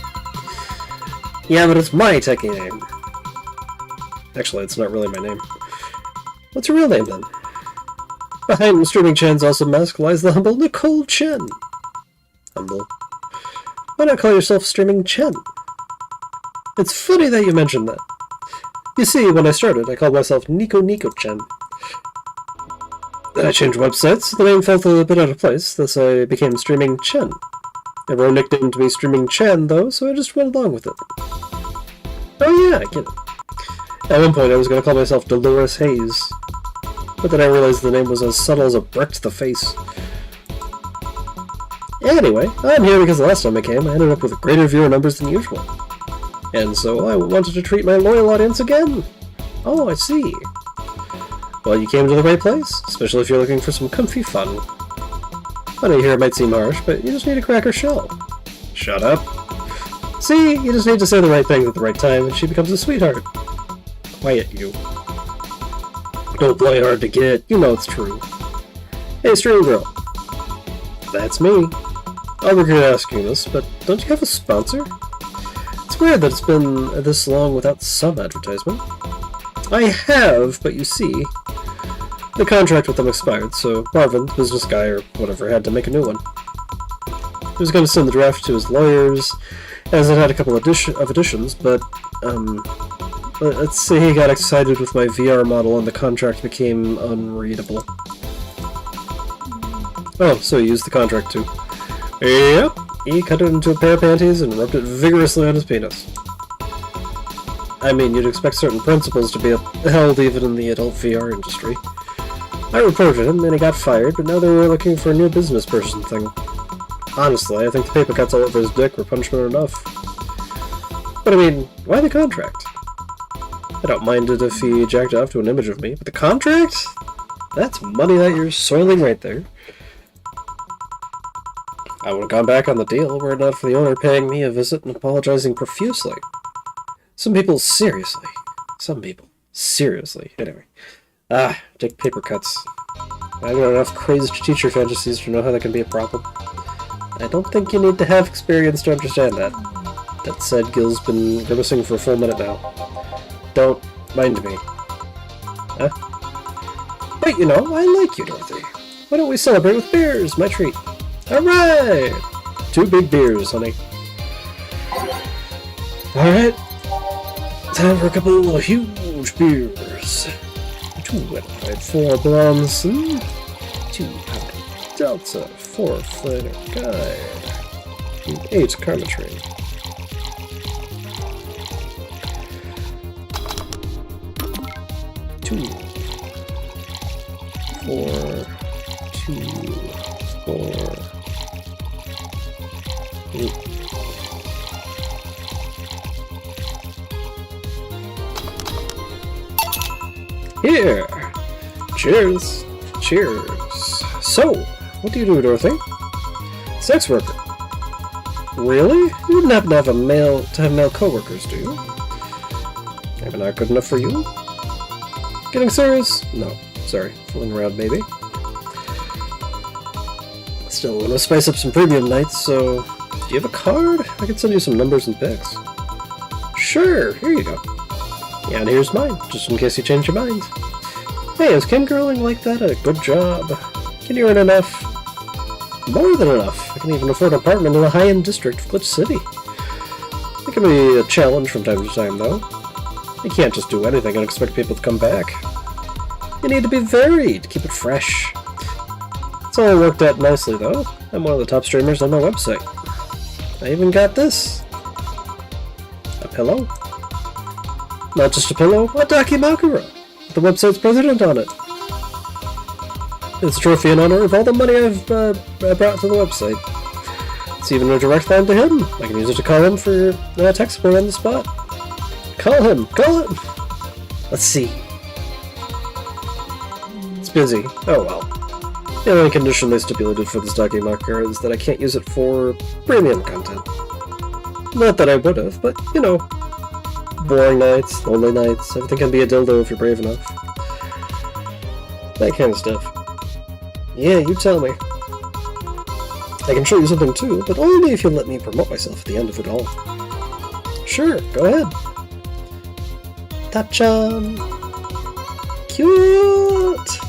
Yeah, but it's my techie name. Actually, it's not really my name. What's your real name, then? Behind Streaming Chen's awesome mask lies the humble Nicole Chen. Humble. Why not call yourself Streaming Chen? It's funny that you mentioned that. You see, when I started, I called myself Nico Chen. Then I changed websites, the name felt a bit out of place, thus I became Streaming Chen. Everyone nicknamed me Streaming Chen, though, so I just went along with it. Oh yeah, I get it. At one point I was going to call myself Dolores Hayes, but then I realized the name was as subtle as a brick to the face. Anyway, I'm here because the last time I came, I ended up with greater viewer numbers than usual. And so I wanted to treat my loyal audience again. Oh, I see. Well, you came to the right place, especially if you're looking for some comfy fun. I know here it might seem harsh, but you just need to crack her shell. Shut up. See, you just need to say the right things at the right time, and she becomes a sweetheart. Quiet, you. Don't play hard to get, you know it's true. Hey, stream girl. That's me. I'll regret asking this, but don't you have a sponsor? It's weird that it's been this long without some advertisement. I have, but you see, the contract with them expired, so Marvin, business guy or whatever, had to make a new one. He was going to send the draft to his lawyers, as it had a couple of additions, but, let's say he got excited with my VR model and the contract became unreadable. Oh, so he used the contract too. Yep, he cut it into a pair of panties and rubbed it vigorously on his penis. I mean, you'd expect certain principles to be upheld even in the adult VR industry. I reported him, and he got fired, but now they were looking for a new business person thing. Honestly, I think the paper cuts all over his dick were punishment enough. But I mean, why the contract? I don't mind it if he jacked off to an image of me, but the contract? That's money that you're soiling right there. I would have gone back on the deal were it not for the owner paying me a visit and apologizing profusely. Some people seriously. Anyway. Take paper cuts. I've got enough crazed teacher fantasies to know how that can be a problem. I don't think you need to have experience to understand that. That said, Gil's been grimacing for a full minute now. Don't mind me. Huh? But you know, I like you, Dorothy. Why don't we celebrate with beers? My treat. Alright! 2 big beers, honey. Alright. Time for a couple of huge beers. 2 White 4 Bronson. 2 Delta 4 Fighter Guide. And 8 Carmatrain. 2 4 2 4 8. Here! Cheers! Cheers! So, what do you do, Dorothy? Sex worker. Really? You wouldn't happen to have male co-workers, do you? Maybe not good enough for you? Getting serious? No. Sorry. Fooling around, maybe. Still, want to spice up some premium nights, so... Do you have a card? I can send you some numbers and pics. Sure, here you go. Yeah, and here's mine, just in case you change your mind. Hey, is Ken-girling like that a good job? Can you earn enough? More than enough. I can even afford an apartment in a high-end district of Glitch City. It can be a challenge from time to time, though. You can't just do anything and expect people to come back. You need to be varied to keep it fresh. It's all worked out nicely, though. I'm one of the top streamers on my website. I even got this. A pillow? Not just a pillow, a Dakimakura. The website's president on it. It's a trophy in honor of all the money I've brought to the website. It's even a direct line to him. I can use it to call him for tech support on the spot. Call him! Call him! Let's see. It's busy. Oh well. The only condition they stipulated for this Dakimakura is that I can't use it for premium content. Not that I would have, but, you know, boring nights, lonely nights, everything can be a dildo if you're brave enough. That kind of stuff. Yeah, you tell me. I can show you something too, but only if you'll let me promote myself at the end of it all. Sure, go ahead. Tachan! Cute!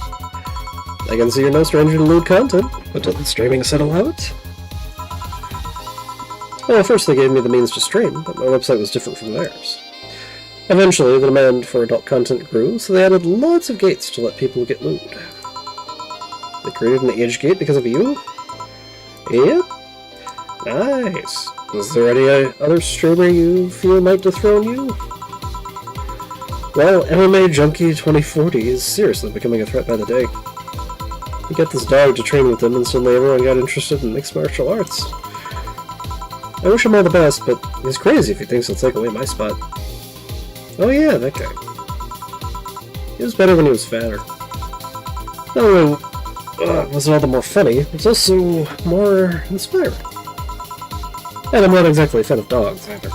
I can see you're no stranger to lewd content, but doesn't streaming settle out? Well, first they gave me the means to stream, but my website was different from theirs. Eventually, the demand for adult content grew, so they added lots of gates to let people get lewd. They created an age gate because of you? Yep. Nice. Was there any other streamer you feel might dethrone you? Well, MMA Junkie 2040 is seriously becoming a threat by the day. We got this dog to train with him, and suddenly everyone got interested in mixed martial arts. I wish him all the best, but he's crazy if he thinks he'll take away my spot. Oh yeah, that guy. He was better when he was fatter. Not only was it all the more funny, it was also more inspiring. And I'm not exactly a fan of dogs, either.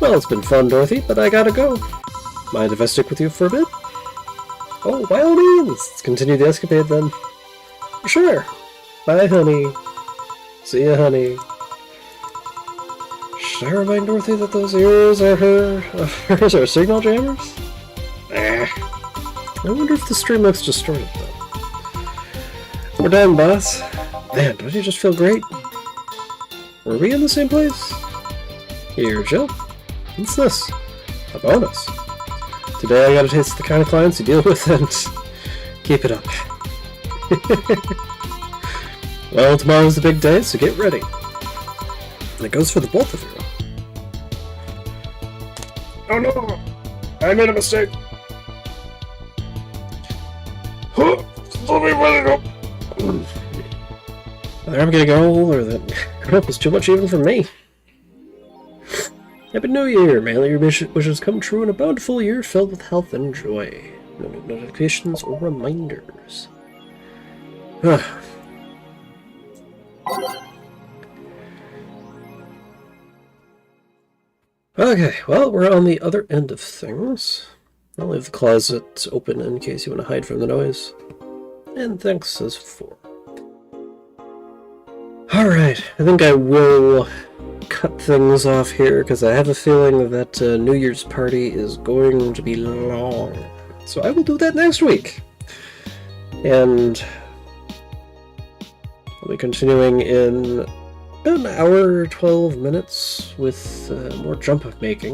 Well, it's been fun, Dorothy, but I gotta go. Mind if I stick with you for a bit? Oh, by all means! Let's continue the escapade, then. Sure. Bye, honey. See ya, honey. Should I remind Dorothy that those ears are hers are signal jammers? I wonder if the stream looks distorted, though. We're done, boss. Man, don't you just feel great? Were we in the same place? Here, Jill. What's this? A bonus. Today I gotta taste the kind of clients you deal with and keep it up. Well, tomorrow's the big day, so get ready. And it goes for the both of you. Oh no! I made a mistake! Either I'm getting old, or that grown-up was too much even for me. Happy New Year! May all your wishes come true in a bountiful year filled with health and joy. No new notifications or reminders. Okay, well, we're on the other end of things. I'll leave the closet open in case you want to hide from the noise. And thanks as before. Alright, I think I will cut things off here, because I have a feeling that New Year's party is going to be long. So I will do that next week. And I'll be continuing in an hour, 12 minutes with more jump making.